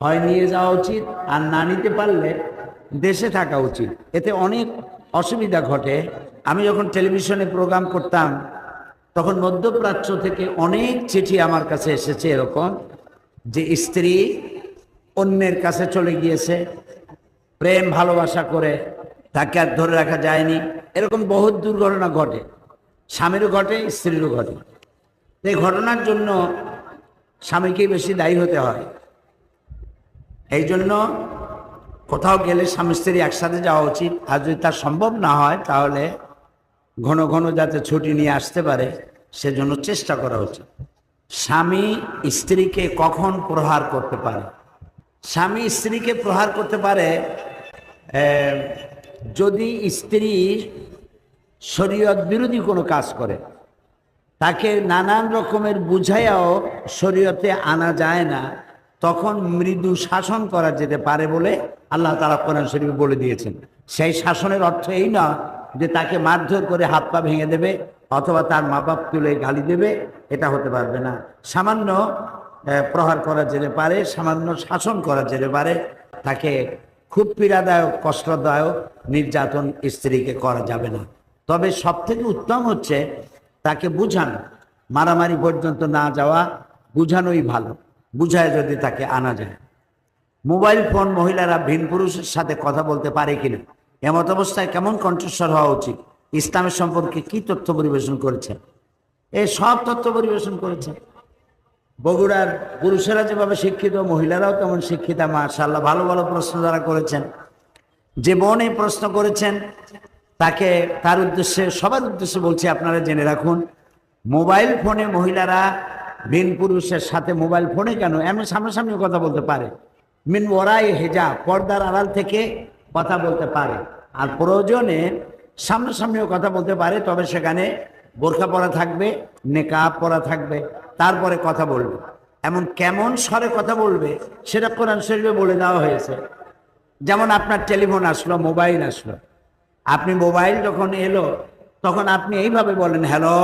হয় নিয়ে যাওয়া উচিত, আর না নিতে পারলে দেশে থাকা উচিত। এতে অনেক অসুবিধা ঘটে। আমি যখন টেলিভিশনে প্রোগ্রাম করতাম তখন মধ্যপ্রাচ্য থেকে অনেক চিঠি আমার কাছে এসেছে এরকম, যে স্ত্রী অন্যের কাছে চলে গিয়েছে, প্রেম ভালোবাসা করে, তাকে আর ধরে রাখা যায়নি। এরকম বহুত দুর্ঘটনা ঘটে, স্বামীরও ঘটে, স্ত্রীরও ঘটে। এই ঘটনার জন্য স্বামীকেই বেশি দায়ী হতে হয়। এই জন্য কোথাও গেলে স্বামী স্ত্রী একসাথে যাওয়া উচিত। আর যদি তা সম্ভব না হয় তাহলে ঘন ঘন যাতে ছুটি নিয়ে আসতে পারে সেজন্য চেষ্টা করা উচিত। স্বামী স্ত্রীকে কখন প্রহার করতে পারে? স্বামী স্ত্রীকে প্রহার করতে পারে যদি স্ত্রী শরীয়ত বিরোধী কোনো কাজ করে, তাকে নানান রকমের বুঝাইয়াও শরীয়তে আনা যায় না, তখন মৃদু শাসন করা যেতে পারে বলে আল্লাহ তাআলা কোরআন শরীফে বলে দিয়েছেন। সেই শাসনের অর্থ এই না যে তাকে মারধর করে হাত পা ভেঙে দেবে অথবা তার মা বাপ তুলে গালি দেবে, এটা হতে পারবে না। সামান্য প্রহার করা যেতে পারে, সামান্য শাসন করা যেতে পারে, তাকে খুব পীড়াদায়ক কষ্টদায়ক নির্যাতন স্ত্রীকে করা যাবে না। তবে সব থেকে উত্তম হচ্ছে তাকে বুঝানো, মারামারি পর্যন্ত না যাওয়া, বুঝানোই ভালো। বুঝায় যদি তাকে আনা যায়। মোবাইল ফোন মহিলারা ভিন পুরুষের সাথে কথা বলতে পারে কিনা, এমত অবস্থায় কেমন কণ্ঠস্বর হওয়া উচিত, ইসলামের সম্পর্কে কি তথ্য পরিবেশন করেছেন? এই সব তথ্য পরিবেশন করেছেন। বগুড়ার পুরুষেরা যেভাবে শিক্ষিত, মহিলারাও তেমন শিক্ষিতা। মাশাআল্লাহ, ভালো ভালো প্রশ্ন যারা করেছেন। যে বোন এই প্রশ্ন করেছেন তাকে, তার উদ্দেশ্যে, সবার উদ্দেশ্যে বলছি, আপনারা জেনে রাখুন, মোবাইল ফোনে মহিলারা ভিন পুরুষের সাথে মোবাইল ফোনে কেন, এমন সামনাসামনি কথা বলতে পারে। মিন ওরাই হেজাব, পর্দার আড়াল থেকে কথা বলতে পারে। আর প্রয়োজনে সামনাসামনিও কথা বলতে পারে, তবে সেখানে বোরকা পরা থাকবে, নেকাব পরা থাকবে, তারপরে কথা বলবে। এমন কেমন স্বরে কথা বলবে সেটা কোরআন শরীফে বলে দেওয়া হয়েছে। যেমন আপনার টেলিফোন আসলো, মোবাইল আসলো, আপনি মোবাইল যখন এলো তখন আপনি এইভাবে বলেন, হ্যালো।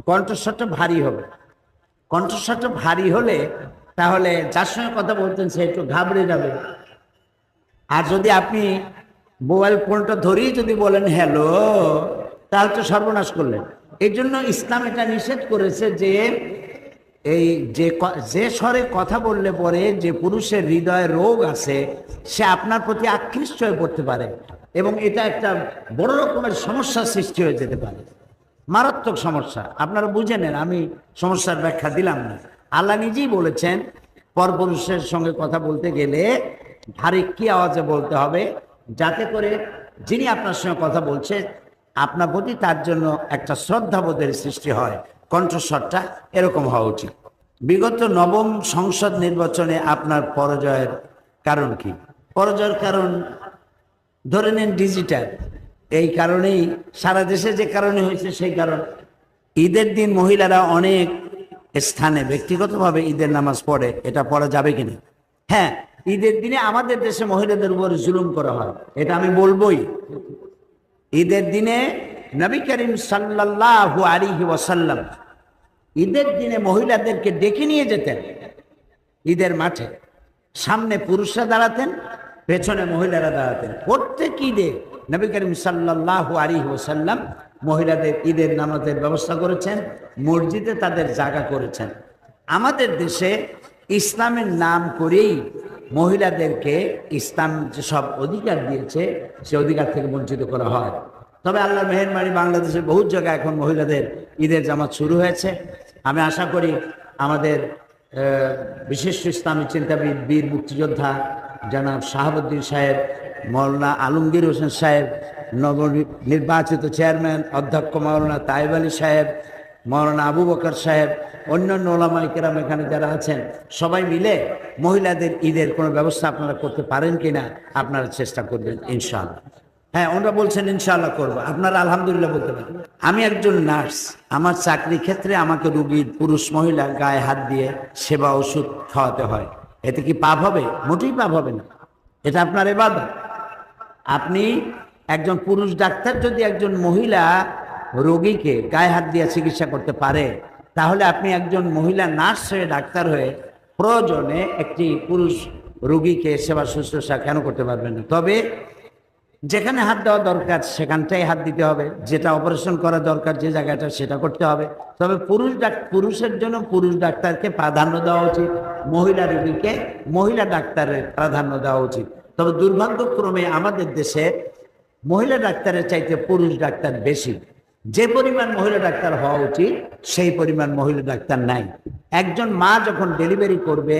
কণ্ঠস্বরটা ভারী হবে। কণ্ঠস্বরটা ভারী হলে তাহলে যার সঙ্গে কথা বলতেন সে একটু ঘাবড়ে যাবে। আর যদি আপনি মোবাইল ফোনটা ধরেই যদি বলেন হ্যালো, তাহলে তো সর্বনাশ করলেন। এই জন্য ইসলাম এটা নিষেধ করেছে যে এই যে স্বরে কথা বললে পরে যে পুরুষের হৃদয়ে রোগ আছে সে আপনার প্রতি আকৃষ্ট হয়ে পড়তে পারে এবং এটা একটা বড় রকমের সমস্যার সৃষ্টি হয়ে যেতে পারে, মারাত্মক সমস্যা। আপনারা বুঝে নেন, আমি সমস্যার ব্যাখ্যা দিলাম না। আল্লাহ নিজেই বলেছেন পরপুরুষের সঙ্গে কথা বলতে গেলে ভারী কি আওয়াজে বলতে হবে, যাতে করে যিনি আপনার সঙ্গে কথা বলছে আপনার প্রতি তার জন্য একটা শ্রদ্ধাবোধের সৃষ্টি হয়। কণ্ঠস্বরটা এরকম হওয়া উচিত। বিগত নবম সংসদ নির্বাচনে আপনার পরাজয়ের কারণ কি? পরাজয়ের কারণ ধরে নেন ডিজিটাল। এই কারণেই সারা দেশে যে কারণে হয়েছে সেই কারণ। ঈদের দিন মহিলারা অনেক স্থানে ব্যক্তিগতভাবে ঈদের নামাজ পড়ে, এটা পড়া যাবে কিনা? হ্যাঁ, ঈদের দিনে আমাদের দেশে মহিলাদের উপর জুলুম করা হয়, এটা আমি বলবোই। ঈদের দিনে নবী করিম সাল্লাল্লাহু আলাইহি ওয়াসাল্লাম ঈদের দিনে মহিলাদেরকে ডেকে নিয়ে যেতেন ঈদের মাঠে। সামনে পুরুষরা দাঁড়াতেন, পেছনে মহিলারা দাঁড়াতেন। প্রত্যেক ঈদে নবী করিম সাল্লাল্লাহু আলাইহি ওয়াসাল্লাম মহিলাদের ঈদের নামাজের ব্যবস্থা করেছেন, মসজিদে তাদের জায়গা করেছেন। আমাদের দেশে ইসলামের নাম করেই মহিলাদেরকে ইসলাম যেসব অধিকার দিয়েছে সে অধিকার থেকে বঞ্চিত করা হয়। তবে আল্লাহর মেহেরবানি, বাংলাদেশের বহু জায়গায় এখন মহিলাদের ঈদের জামাত শুরু হয়েছে। আমি আশা করি আমাদের বিশিষ্ট ইসলামী চিন্তাবিদ, বীর মুক্তিযোদ্ধা জনাব শাহাবুদ্দিন সাহেব, মৌলানা আলমগীর হোসেন সাহেব, নবনির্বাচিত চেয়ারম্যান অধ্যক্ষ মৌলানা তাইব আলী সাহেব, মৌলানা আবু বকর সাহেব, অন্যান্য ওলামায়ে কেরাম এখানে যারা আছেন, সবাই মিলে মহিলাদের ঈদের কোনো ব্যবস্থা আপনারা করতে পারেন কিনা আপনারা চেষ্টা করবেন ইনশাআল্লাহ। হ্যাঁ, ওনারা বলছেন ইনশাআল্লাহ করবো, আপনারা আলহামদুলিল্লাহ বলতে পারেন। আমি একজন নার্স, আমার চাকরি ক্ষেত্রে আমাকে রুগীর পুরুষ মহিলা গায়ে হাত দিয়ে সেবা ওষুধ খাওয়াতে হয়, এতে কি পাপ হবে? মোটেই পাপ হবে না, এটা আপনার ইবাদত। আপনি একজন পুরুষ ডাক্তার যদি একজন মহিলা রোগীকে গায়ে হাত দিয়ে চিকিৎসা করতে পারে, তাহলে আপনি একজন মহিলা নার্স হয়ে, ডাক্তার হয়ে প্রয়োজনে একটি পুরুষ রোগীকে সেবা শুশ্রূষা কেন করতে পারবেন না? তবে যেখানে হাত দেওয়া দরকার সেখানটাই হাত দিতে হবে, যেটা অপারেশন করা দরকার যে জায়গাটা সেটা করতে হবে। তবে পুরুষের জন্য পুরুষ ডাক্তারকে প্রাধান্য দেওয়া উচিত, মহিলা রোগীকে মহিলা ডাক্তারের প্রাধান্য দেওয়া উচিত। তবে দুর্ভাগ্যক্রমে আমাদের দেশে মহিলা ডাক্তারের চাইতে পুরুষ ডাক্তার বেশি। যে পরিমাণ মহিলা ডাক্তার হওয়া উচিত সেই পরিমাণ মহিলা ডাক্তার নাই। একজন মা যখন ডেলিভারি করবে,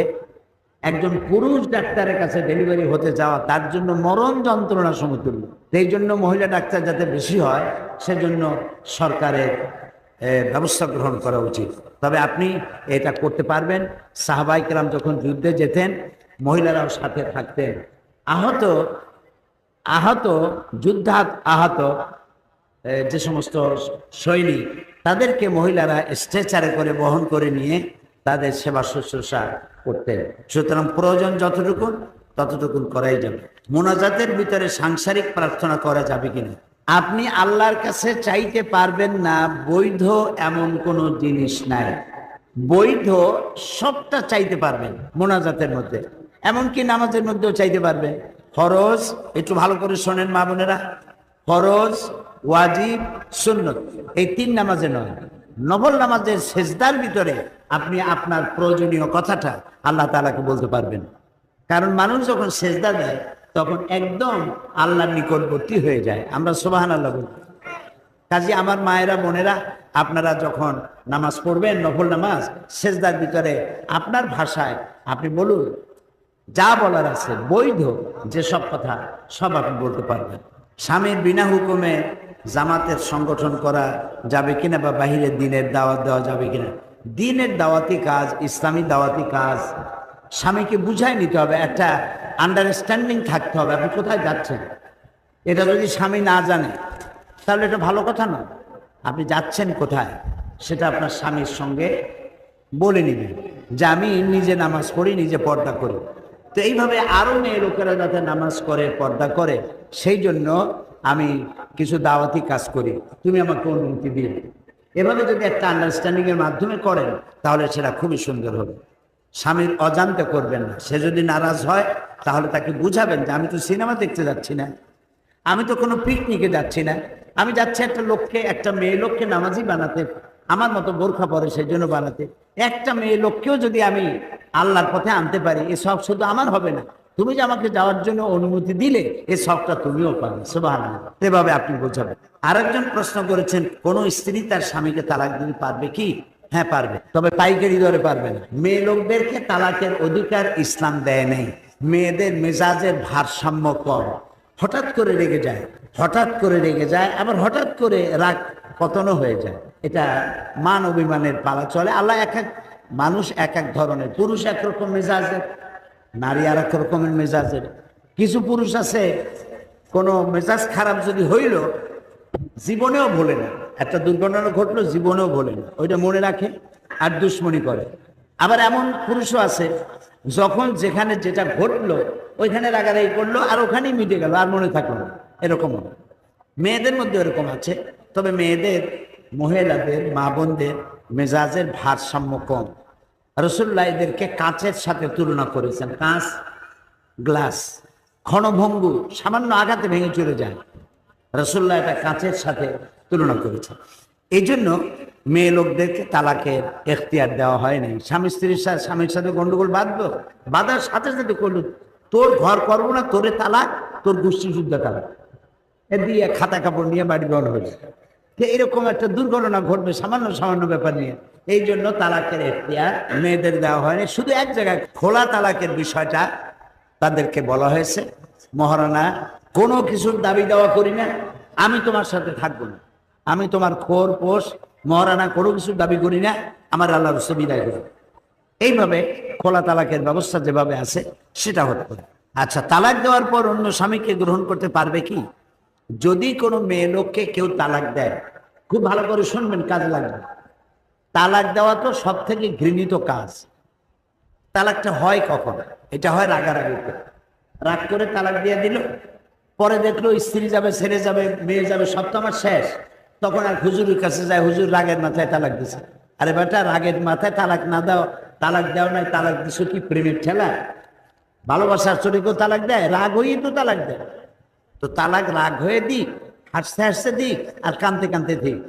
একজন পুরুষ ডাক্তারের কাছে ডেলিভারি হতে যাওয়া তার জন্য মরণ যন্ত্রণা সমতুল্য। সেই জন্য মহিলা ডাক্তার যাতে বেশি হয় সেজন্য সরকারের ব্যবস্থা গ্রহণ করা উচিত। তবে আপনি এটা করতে পারবেন। সাহাবায়ে কেরাম যখন যুদ্ধে যেতেন মহিলারাও সাথে থাকতেন, আহত আহত যুদ্ধাত আহত যে সমস্ত সৈনিক তাদেরকে মহিলারা স্ট্রেচারে করে বহন করে নিয়ে তাদের সেবা শুশ্রূষা করতেন। সুতরাং প্রয়োজন যতটুকু ততটুকু করাই যাবে। মোনাজাতের ভিতরে সাংসারিক প্রার্থনা করা যাবে কিনা? আপনি আল্লাহর কাছে চাইতে পারবেন না বৈধ এমন কোনো জিনিস নাই। বৈধ সবটা চাইতে পারবেন মোনাজাতের মধ্যে, এমনকি নামাজের মধ্যেও চাইতে পারবেন। ফরজ, একটু ভালো করে শোনেন মা বোনেরা, ফরজ, ওয়াজিব, সুন্নত, এই 3 নামাজে নয়, নফল নামাজের সেজদার ভিতরে আপনি আপনার প্রয়োজনীয় কথাটা আল্লাহ তাআলাকে বলতে পারবেন। কারণ মানুষ যখন সেজদা দেয় তখন একদম আল্লাহর নিকটবর্তী হয়ে যায়। আমরা সুবহানাল্লাহ বলি। কাজে আমার মায়েরা বোনেরা, আপনারা যখন নামাজ পড়বেন নফল নামাজ, সেজদার ভিতরে আপনার ভাষায় আপনি বলুন, যা বলার আছে বৈধ যে সব কথা সব আপনি বলতে পারবেন। স্বামীর বিনা হুকুমে জামাতের সংগঠন করা যাবে কিনা বা বাহিরে দিনের দাওয়াত দেওয়া যাবে কিনা? দিনের দাওয়াতি কাজ, ইসলামী দাওয়াতি কাজ স্বামীকে বুঝাই নিতে হবে, একটা আন্ডারস্ট্যান্ডিং থাকতে হবে আপনি কোথায় যাচ্ছেন। এটা যদি স্বামী না জানে তাহলে এটা ভালো কথা নয়। আপনি যাচ্ছেন কোথায় সেটা আপনার স্বামীর সঙ্গে বলে নিবেন যে আমি নিজে নামাজ পড়ি, নিজে পর্দা করি। তো এইভাবে আরও মেয়ে লোকেরা যাতে নামাজ করে, পর্দা করে, সেই জন্য আমি কিছু দাওয়াতি কাজ করি, তুমি আমাকে অনুমতি দিন। এভাবে যদি একটা আন্ডারস্ট্যান্ডিংয়ের মাধ্যমে করেন তাহলে সেটা খুবই সুন্দর হবে। স্বামীর অজান্তে করবেন না। সে যদি নারাজ হয় তাহলে তাকে বুঝাবেন যে আমি তো সিনেমা দেখতে যাচ্ছি না, আমি তো কোনো পিকনিকে যাচ্ছি না, আমি যাচ্ছি একটা লোককে, একটা মেয়ে লোককে নামাজি বানাতে, আমার মতো বোরখা পরে সেই জন্য বানাতে। একটা মেয়ে লোককেও যদি আমি আল্লাহর পথে আনতে পারি, এ সব শুধু আমার হবে না, তুমি যে আমাকে যাওয়ার জন্য অনুমতি দিলে এ সবটা তুমিও পাবে। সুবহানাল্লাহ। এভাবে আপনি বোঝাবেন। আরেকজন প্রশ্ন করেছেন, কোন স্ত্রী তার স্বামীকে তালাক দিতে পারবে কি? হ্যাঁ পারবে, তবে পাইকারি দরে পারবে না। মেয়ে লোকদেরকে তালাকের অধিকার ইসলাম দেয় নেই। মেয়েদের মেজাজের ভারসাম্য কম, হঠাৎ করে রেগে যায়, হঠাৎ করে রেগে যায়, আবার হঠাৎ করে রাগ পতনও হয়ে যায়। এটা মান অভিমানের পালা চলে। আল্লাহ এক এক মানুষ এক এক ধরনের, পুরুষ একরকম মেজাজের, নারী আর এক রকমের মেজাজের। কিছু পুরুষ আছে কোনো মেজাজ খারাপ যদি হইল জীবনেও ভোলে না, একটা দুর্ঘটনা ঘটলো জীবনেও ভোলে না, ওইটা মনে রাখে আর দুশ্মনী করে। আবার এমন পুরুষও আছে যখন যেখানে যেটা ঘটলো ওইখানে রাগারাগি করলো আর ওখানেই মিটে গেল, আর মনে থাকলো না। এরকম মেয়েদের মধ্যে এরকম আছে। তবে মেয়েদের, মহিলাদের, মা বোনদের মেজাজের ভারসাম্য কম। রাসূলুল্লাহ এদেরকে কাঁচের সাথে তুলনা করেছেন। কাঁচ, গ্লাস ক্ষণভঙ্গু, সামান্য আঘাতে ভেঙে চলে যায়। রাসূলুল্লাহ এটা কাঁচের সাথে তুলনা করেছেন। এই জন্য মেয়ে লোকদেরকে তালাকের এখতিয়ার দেওয়া হয়নি। স্বামী স্ত্রীর সাথে, স্বামীর সাথে গন্ডগোল বাঁধবো, বাঁধার সাথে সাথে করলো তোর ঘর করবো না, তোরে তালাক, তোর গোষ্ঠী যুদ্ধ তালাক, এ দিয়ে খাতা কাপড় নিয়ে বাড়ি বের হয়ে যায়। এরকম একটা দুর্ঘটনা ঘটবে সামান্য সামান্য ব্যাপার নিয়ে। এই জন্য তালাকের এখতিয়ার মেয়েদের দেওয়া হয়নি। শুধু এক জায়গায় খোলা তালাকের বিষয়টা তাদেরকে বলা হয়েছে, মহারানা কোনো কিছুর দাবি দেওয়া করি না, আমি তোমার সাথে থাকবো না, আমি তোমার খোর পোষ মহারানা কোনো কিছুর দাবি করি না, আমার আল্লাহ রাসূল বিদায় করে। এইভাবে খোলা তালাকের ব্যবস্থা যেভাবে আছে সেটা হতে পারে। আচ্ছা, তালাক দেওয়ার পর অন্য স্বামীকে গ্রহণ করতে পারবে কি? যদি কোনো মেয়ে লোককে কেউ তালাক দেয়, খুব ভালো করে শুনবেন, কাজে লাগবে। তালাক দেওয়া তো সব থেকে ঘৃণিত কাজ। তালাকটা হয় কখন? এটা হয় রাগারাগিতে। রাগ করে তালাক দিয়ে দিল, পরে দেখলো স্ত্রী যাবে, ছেড়ে যাবে, মেয়ে যাবে, সব তো আমার শেষ। তখন আর হুজুরের কাছে যায়, হুজুর রাগের মাথায় তালাক দিছে। আরে বেটা, রাগের মাথায় তালাক না দাও, তালাক দেও নাই, তালাক দিছো কি প্রেমের ঠেলা? ভালোবাসার চরিকেও তালাক দেয়, রাগ হয়েই তো তালাক দেয়। তো তালাক রাগ হয়ে দিক, হাসতে হাসতে দিক, আর কানতে কানতে দিক।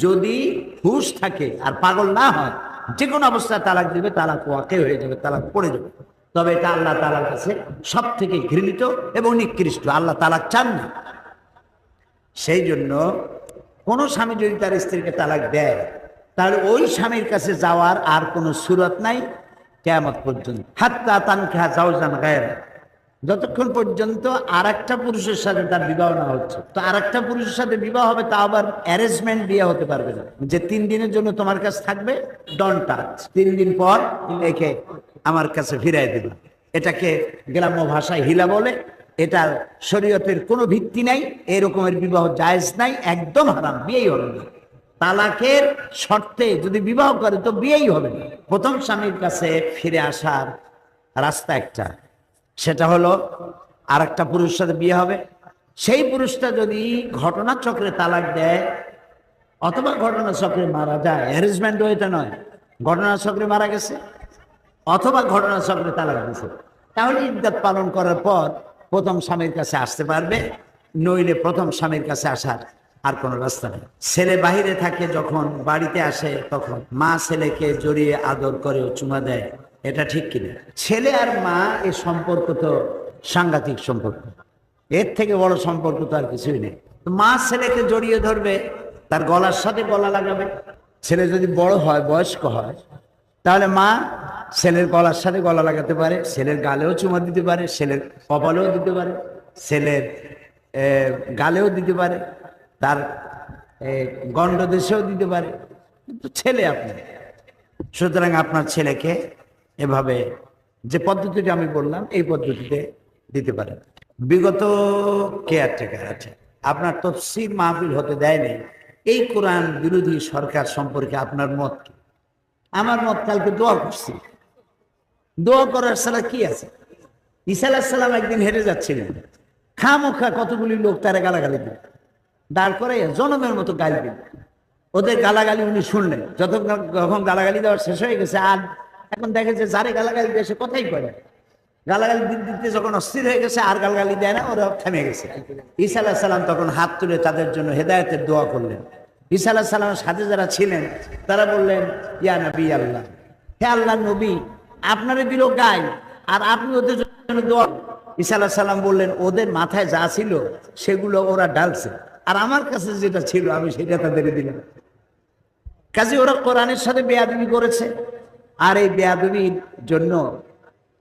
যদি হুশ থাকে আর পাগল না হয়, যে কোনো অবস্থায় তালাক দিবে, তালাক ওয়াকে হয়ে যাবে, তালাক পড়ে যাবে। তবে এটা আল্লাহ তাআলার কাছে সব থেকে ঘৃণিত এবং নিকৃষ্ট। আল্লাহ তালাক চান না। সেই জন্য কোনো স্বামী যদি তার স্ত্রীকে তালাক দেয়, তাহলে ওই স্বামীর কাছে যাওয়ার আর কোনো সুরত নাই কিয়ামত পর্যন্ত। হাত্তা তানকিহা যাওজান গায়রা, যতক্ষণ পর্যন্ত আর একটা পুরুষের সাথে তার বিবাহ না হচ্ছে। তো আর একটা পুরুষের সাথে বিবাহ হবে, তা আবার অ্যারেঞ্জমেন্ট বিয়ে হতে পারবে না, যে 3 দিনের জন্য তোমার কাছে থাকবে, ডন্ট টাচ, 3 দিন পর একে আমার কাছে ফিরাই দেবে। এটাকে গ্রাম্য ভাষায় হিলা বলে, এটা শরীয়তের কোনো ভিত্তি নাই, এরকমের বিবাহ জায়েজ নাই, একদম হারাম, বিয়েই হবে না। তালাকের শর্তে যদি বিবাহ করে তো বিয়েই হবে না। প্রথম স্বামীর কাছে ফিরে আসার রাস্তা একটা, সেটা হলো আর একটা পুরুষের সাথে বিয়ে হবে। সেই পুরুষটা যদি ঘটনাচক্রে তালাক দেয় অথবা ঘটনাচক্রে মারা যায়, অ্যারেঞ্জমেন্ট ওইটা নয়, ঘটনাচক্রে মারা গেছে অথবা ঘটনাচক্রে তালাক দিয়েছে, তাহলে ইদ্দাত পালন করার পর প্রথম স্বামীর কাছে আসতে পারবে, নইলে প্রথম স্বামীর কাছে আসার আর কোনো রাস্তা নেই। ছেলে বাহিরে থাকে, যখন বাড়িতে আসে তখন মা ছেলেকে জড়িয়ে আদর করে চুমা দেয়, এটা ঠিক কিনা? ছেলে আর মা এই সম্পর্ক তো সাংঘাতিক সম্পর্ক, এর থেকে বড় সম্পর্ক তো আর কিছুই নেই। মা ছেলেকে জড়িয়ে ধরবে, তার গলার সাথে গলা লাগাবে। ছেলে যদি বড় হয়, বয়স্ক হয়, তাহলে মা ছেলের গলার সাথে গলা লাগাতে পারে, ছেলের গালেও চুমা দিতে পারে, ছেলের কপালেও দিতে পারে, ছেলের গালেও দিতে পারে, তার গণ্ডদেশেও দিতে পারে, কিন্তু ছেলে আপনি। সুতরাং আপনার ছেলেকে এভাবে যে পদ্ধতিটা আমি বললাম এই পদ্ধতিতে দিতে পারেন। বিগত কেয়ারটেকার আছে, আপনার তফসির মাহফিল হতে দেয়নি, এই কোরআন বিরোধী সরকার সম্পর্কে আপনার মত কি? আমার মত, কালকে দোয়া করছি, দোয়া করার ছাড়া কি আছে? ঈসা আলাইহিস সালাম একদিন হেঁটে যাচ্ছিলেন, খামোখা কতগুলি লোক তারা গালাগালি দিল, দাঁড় করে জনমের মতো গালি দিল। ওদের গালাগালি উনি শুনলেন, যখন গালাগালি দেওয়া শেষ হয়ে গেছে, আর এখন দেখে যে যারে গালাগালি দেয় সে কথাই করে, গালাগালি দিতে যখন অস্থির হয়ে গেছে আর গালাগালি দেয় না, ওরা থেমে গেছে। ঈসা আলাইহিস সালাম তখন হাত তুলে তাদের জন্য হেদায়েতের দোয়া করলেন। ঈসা আলাইহিস সালামের সাথে যারা ছিলেন তারা বললেন, ইয়া নবী আল্লাহ, হে আল্লাহ নবী, আপনারে দিল গাই আর আপনি ওদের জন্য দোয়া। ঈসা আলাইহিস সালাম বললেন, ওদের মাথায় যা ছিল সেগুলো ওরা ডালছে, আর আমার কাছে যেটা ছিল আমি সেটা তাদেরকে দিলাম। কাজে ওরা কোরআনের সাথে বেয়াদবি করেছে, আর এই বেয়াদবির জন্য,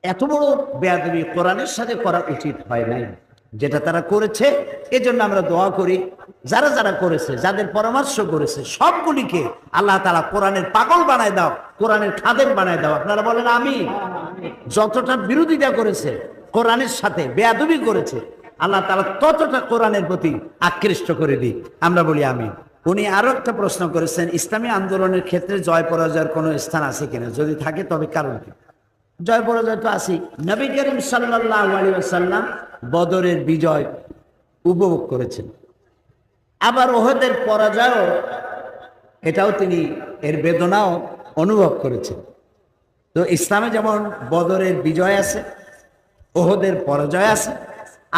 এত বড় বেয়াদবি কোরআনের সাথে করা উচিত হয় নাই যেটা তারা করেছে। এজন্য আমরা দোয়া করি, যারা যারা করেছে, যাদের পরামর্শ করেছে, সবগুলিকে আল্লাহ তাআলা কোরআনের পাগল বানায় দাও, কোরআনের খাদেম বানায় দাও। আপনারা বলেন আমিন। যতটা বিরোধিতা করেছে, কোরআনের সাথে বেয়াদবি করেছে, আল্লাহ তাআলা ততটা কোরআনের প্রতি আকৃষ্ট করে দিই, আমরা বলি আমিন। উনি আরো একটা প্রশ্ন করেছেন, ইসলামী আন্দোলনের ক্ষেত্রে জয় পরাজয়ের কোনো স্থান আছে কিনা, যদি থাকে তবে কারণ কি? জয় পরাজয় তো আছেই। নবী করিম সাল্লাল্লাহু আলাইহি ওয়াসাল্লাম বদরের বিজয় উপভোগ করেছেন, আবার ওহদের পরাজয়ও, এটাও তিনি এর বেদনাও অনুভব করেছেন। তো ইসলামে যেমন বদরের বিজয় আছে, ওহদের পরাজয় আছে,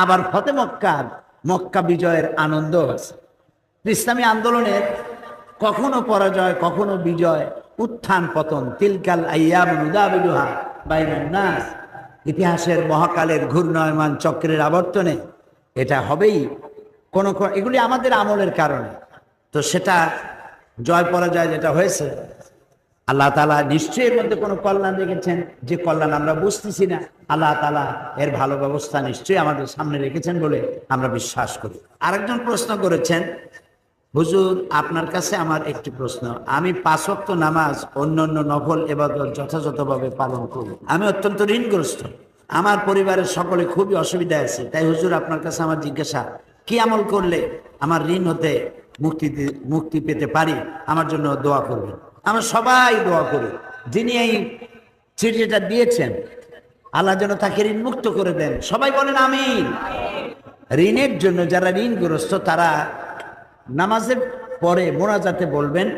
আবার ফতে মক্কা বিজয়ের আনন্দ আছে। ইসলামী আন্দোলনের কখনো পরাজয় কখনো বিজয়, উত্থান পতন, তিলকাল আইয়াম নুদাবিলুহা বাইনান নাস, ইতিহাসের মহাকালের ঘূর্ণয়মান চক্রের আবর্তনে এটা হবেই। এগুলি আমাদের আমলের কারণে। তো সেটা জয় পরাজয় যেটা হয়েছে, আল্লাহ তাআলা নিশ্চয়ই এর মধ্যে কোনো কল্যাণ রেখেছেন, যে কল্যাণ আমরা বুঝতেছি না, আল্লাহ তাআলা এর ভালো ব্যবস্থা নিশ্চয়ই আমাদের সামনে রেখেছেন বলে আমরা বিশ্বাস করি। আরেকজন প্রশ্ন করেছেন, হুজুর আপনার কাছে আমার একটি প্রশ্ন, আমি 5 ওয়াক্ত নামাজ অন্যান্য নফল ইবাদত যথাযথভাবে পালন করি, আমি অত্যন্ত ঋণগ্রস্ত, আমার পরিবারের সকলে খুবই অসুবিধা আছে, তাই হুজুর আপনার কাছে আমার জিজ্ঞাসা, কি আমল করলে আমার ঋণ হতে মুক্তি পেতে পারি, আমার জন্য দোয়া করবেন। আমরা সবাই দোয়া করি, যিনি এই চিঠিটা দিয়েছেন আল্লাহ যেন তাকে ঋণ মুক্ত করে দেন, সবাই বলেন আমিন। ঋণের জন্য যারা ঋণগ্রস্ত তারা নামাজের পরে মোনাজাতে বলবেন,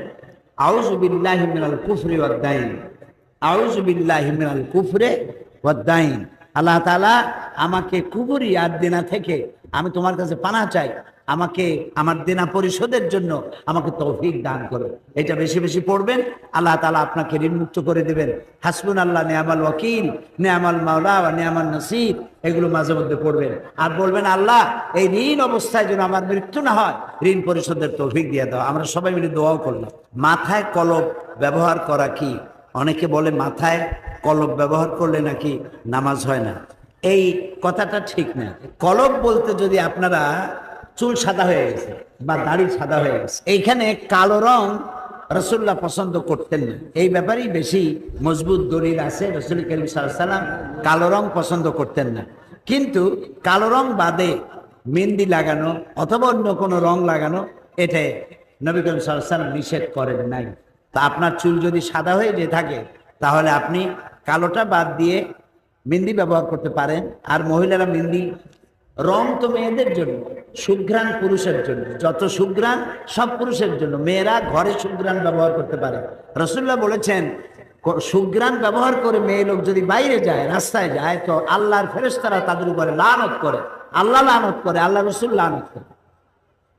আউযু বিল্লাহি মিনাল কুফরি ওয়াদ দাইন, আউযু বিল্লাহি মিনাল কুফরি ওয়াদ দাইন, আল্লাহ তাআলা আমাকে কুফরি আর দেনা থেকে আমি তোমার কাছে পানাহ চাই, আমাকে আমার দেনা পরিশোধের জন্য আমাকে তৌফিক দান করো। এটা বেশি বেশি পড়বেন, আল্লাহ তাআলা আপনাকে ঋণ মুক্ত করে দেবেন। হাসবুনাল্লাহ নি'মাল ওয়াকিল, নি'মাল মাওলা ওয়া নি'মান নাসির, এগুলো মাঝে মধ্যে পড়বেন। আর বলবেন, আল্লাহ এই ঋণ অবস্থায় যেন আমার মৃত্যু না হয়, ঋণ পরিশোধের তৌফিক দিয়ে দাও। আমরা সবাই মিলে দোয়াও করলাম। মাথায় কলব ব্যবহার করা কি? অনেকে বলে মাথায় কলব ব্যবহার করলে নাকি নামাজ হয় না, এই কথাটা ঠিক না। কলব বলতে যদি আপনারা চুল সাদা হয়ে গেছে বা দাড়ি সাদা হয়ে গেছে, এইখানে কালো রং রাসূলুল্লাহ পছন্দ করতেন না, এই ব্যাপারেই বেশি মজবুত দলিল আছে। রাসূল করিম সাল্লাল্লাহু আলাইহি ওয়াসাল্লাম কালো রং পছন্দ করতেন না। কিন্তু কালো রং বাদে মেহেন্দি লাগানো অথবা অন্য কোনো রং লাগানো এটা নবী করিম সাল্লাল্লাহু আলাইহি ওয়াসাল্লাম নিষেধ করেন নাই। তা আপনার চুল যদি সাদা হয়ে যে থাকে তাহলে আপনি কালোটা বাদ দিয়ে মেহেন্দি ব্যবহার করতে পারেন। আর মহিলারা মেহেন্দি রং তো মেয়েদের জন্য, সুঘ্রাণ পুরুষের জন্য, যত সুঘ্রাণ সব পুরুষের জন্য। মেয়েরা ঘরে সুঘ্রাণ ব্যবহার করতে পারে। রাসূলুল্লাহ বলেছেন সুঘ্রাণ ব্যবহার করে মেয়ে লোক যদি বাইরে যায়, রাস্তায় যায়, তো আল্লাহর ফেরেশতারা তাদের উপরে লানত করে, আল্লাহ লানত করে, আল্লাহ রাসূল লানত করে।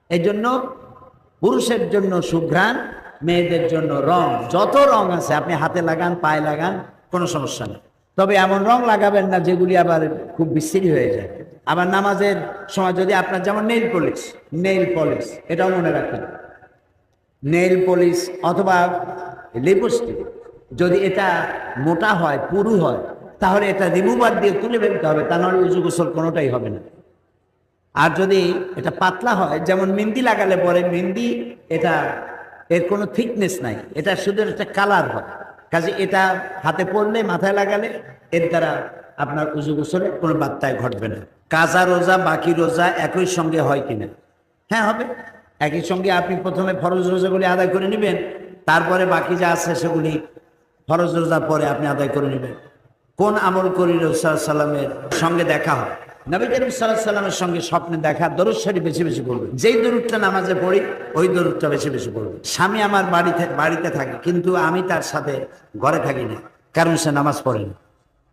এই জন্য পুরুষের জন্য সুঘ্রাণ, মেয়েদের জন্য রং, যত রং আছে আপনি হাতে লাগান, পায়ে লাগান, কোনো সমস্যা নেই। তবে এমন রং লাগাবেন না যেগুলি আবার খুব বিশ্রী হয়ে যায়। আবার নামাজের সময় যদি আপনার, যেমন নেইল পলিশ এটাও মনে রাখবেন, নেইল পলিশ অথবা লিপস্টিক যদি এটা মোটা হয়, পুরু হয়, তাহলে এটা রিমুভার দিয়ে তুলে ফেলতে হবে, তা নাহলে উজু গোসল কোনোটাই হবে না। আর যদি এটা পাতলা হয়, যেমন মেহেন্দি লাগালে পরে মেহেন্দি এটা এর কোনো থিকনেস নাই, এটা শুধু একটা কালার হয়, কাজে এটা হাতে পড়লে, মাথায় লাগালে এর দ্বারা আপনার উজু গোসলে কোনো বার্তায় ঘটবে না। কাজা রোজা বাকি রোজা একই সঙ্গে হয় কিনা? হ্যাঁ, হবে। একই সঙ্গে আপনি প্রথমে ফরজ রোজাগুলি আদায় করে নেবেন, তারপরে বাকি যা আছে সেগুলি ফরজ রোজার পরে আপনি আদায় করে নেবেন। কোন আমল করি রাসূলুল্লাহ সাল্লাল্লাহু আলাইহি ওয়াসাল্লামের সঙ্গে দেখা হয়? নবী করিম সাল্লাল্লাহু আলাইহি ওয়াসাল্লামের সঙ্গে স্বপ্নে দেখা, দরুদ শরীফ বেশি বেশি পড়বে। যেই দরুদটা নামাজে পড়ি ওই দরুদটা বেশি বেশি পড়বে। স্বামী আমার বাড়িতে থাকে কিন্তু আমি তার সাথে ঘরে থাকি না, কারণ সে নামাজ পড়ে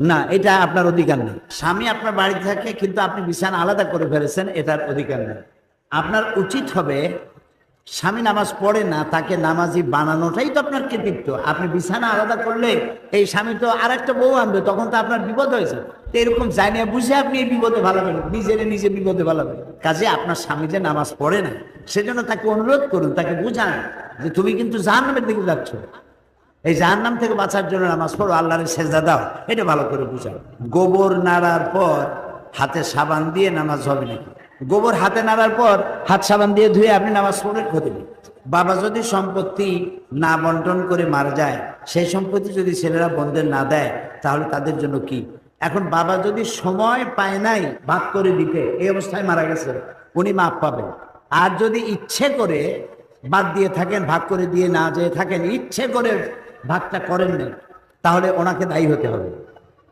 না, এটা আপনার অধিকার নেই। স্বামী আপনার বাড়িতে থাকে কিন্তু আপনি বিছানা আলাদা করে ফেলেছেন, এটার অধিকার নেই। আপনার উচিত হবে স্বামী নামাজ পড়ে না, তাকে নামাজি বানানোটাই তো আপনার কৃতিত্ব। আপনি বিছানা আলাদা করলে এই স্বামী তো আর একটা বউ আনবে, তখন তো আপনার বিপদ হয়েছে। তো এরকম জানিয়ে বুঝে আপনি এই বিপদে ভালাবেন, নিজে বিপদে ভালাবেন। কাজে আপনার স্বামী যে নামাজ পড়ে না, সেজন্য তাকে অনুরোধ করুন, তাকে বুঝান যে তুমি কিন্তু জাহান্নামের দিকে যাচ্ছ, এই জাহান্নাম থেকে বাঁচার জন্য নামাজ পড়ো, আল্লাহর সেজদা দাও, এটা ভালো করে বুঝান। গোবর নাড়ার পর হাতে সাবান দিয়ে নামাজ হবে নাকি? গোবর হাতে নাড়ার পর হাত সাবান দিয়ে ধুয়ে আপনি নামাজ পড়ে ক্ষতি নেই। বাবা যদি সম্পত্তি না বন্টন করে মারা যায়, সেই সম্পত্তি যদি ছেলেরা বন্ধের না দেয়, তাহলে তাদের জন্য কি? এখন বাবা যদি সময় পায় নাই ভাগ করে দিতে, এই অবস্থায় মারা গেছে, উনি মাপ পাবেন। আর যদি ইচ্ছে করে বাদ দিয়ে থাকেন, ভাগ করে দিয়ে না যেয়ে থাকেন, ইচ্ছে করে ভাগটা করেন না, তাহলে ওনাকে দায়ী হতে হবে।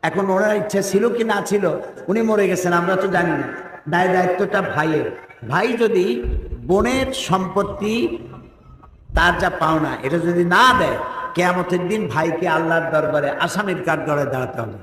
এখন ওনার ইচ্ছা ছিল কি না ছিল, উনি মরে গেছেন, আমরা তো জানি না, দায়িত্বটা ভাইয়ের। ভাই যদি বোনের সম্পত্তি, তার যা পাওনা, এটা যদি না দেয়, কিয়ামতের দিন ভাইকে আল্লাহর দরবারে আসামির কাঠগড়ায় দাঁড়াতে হবে।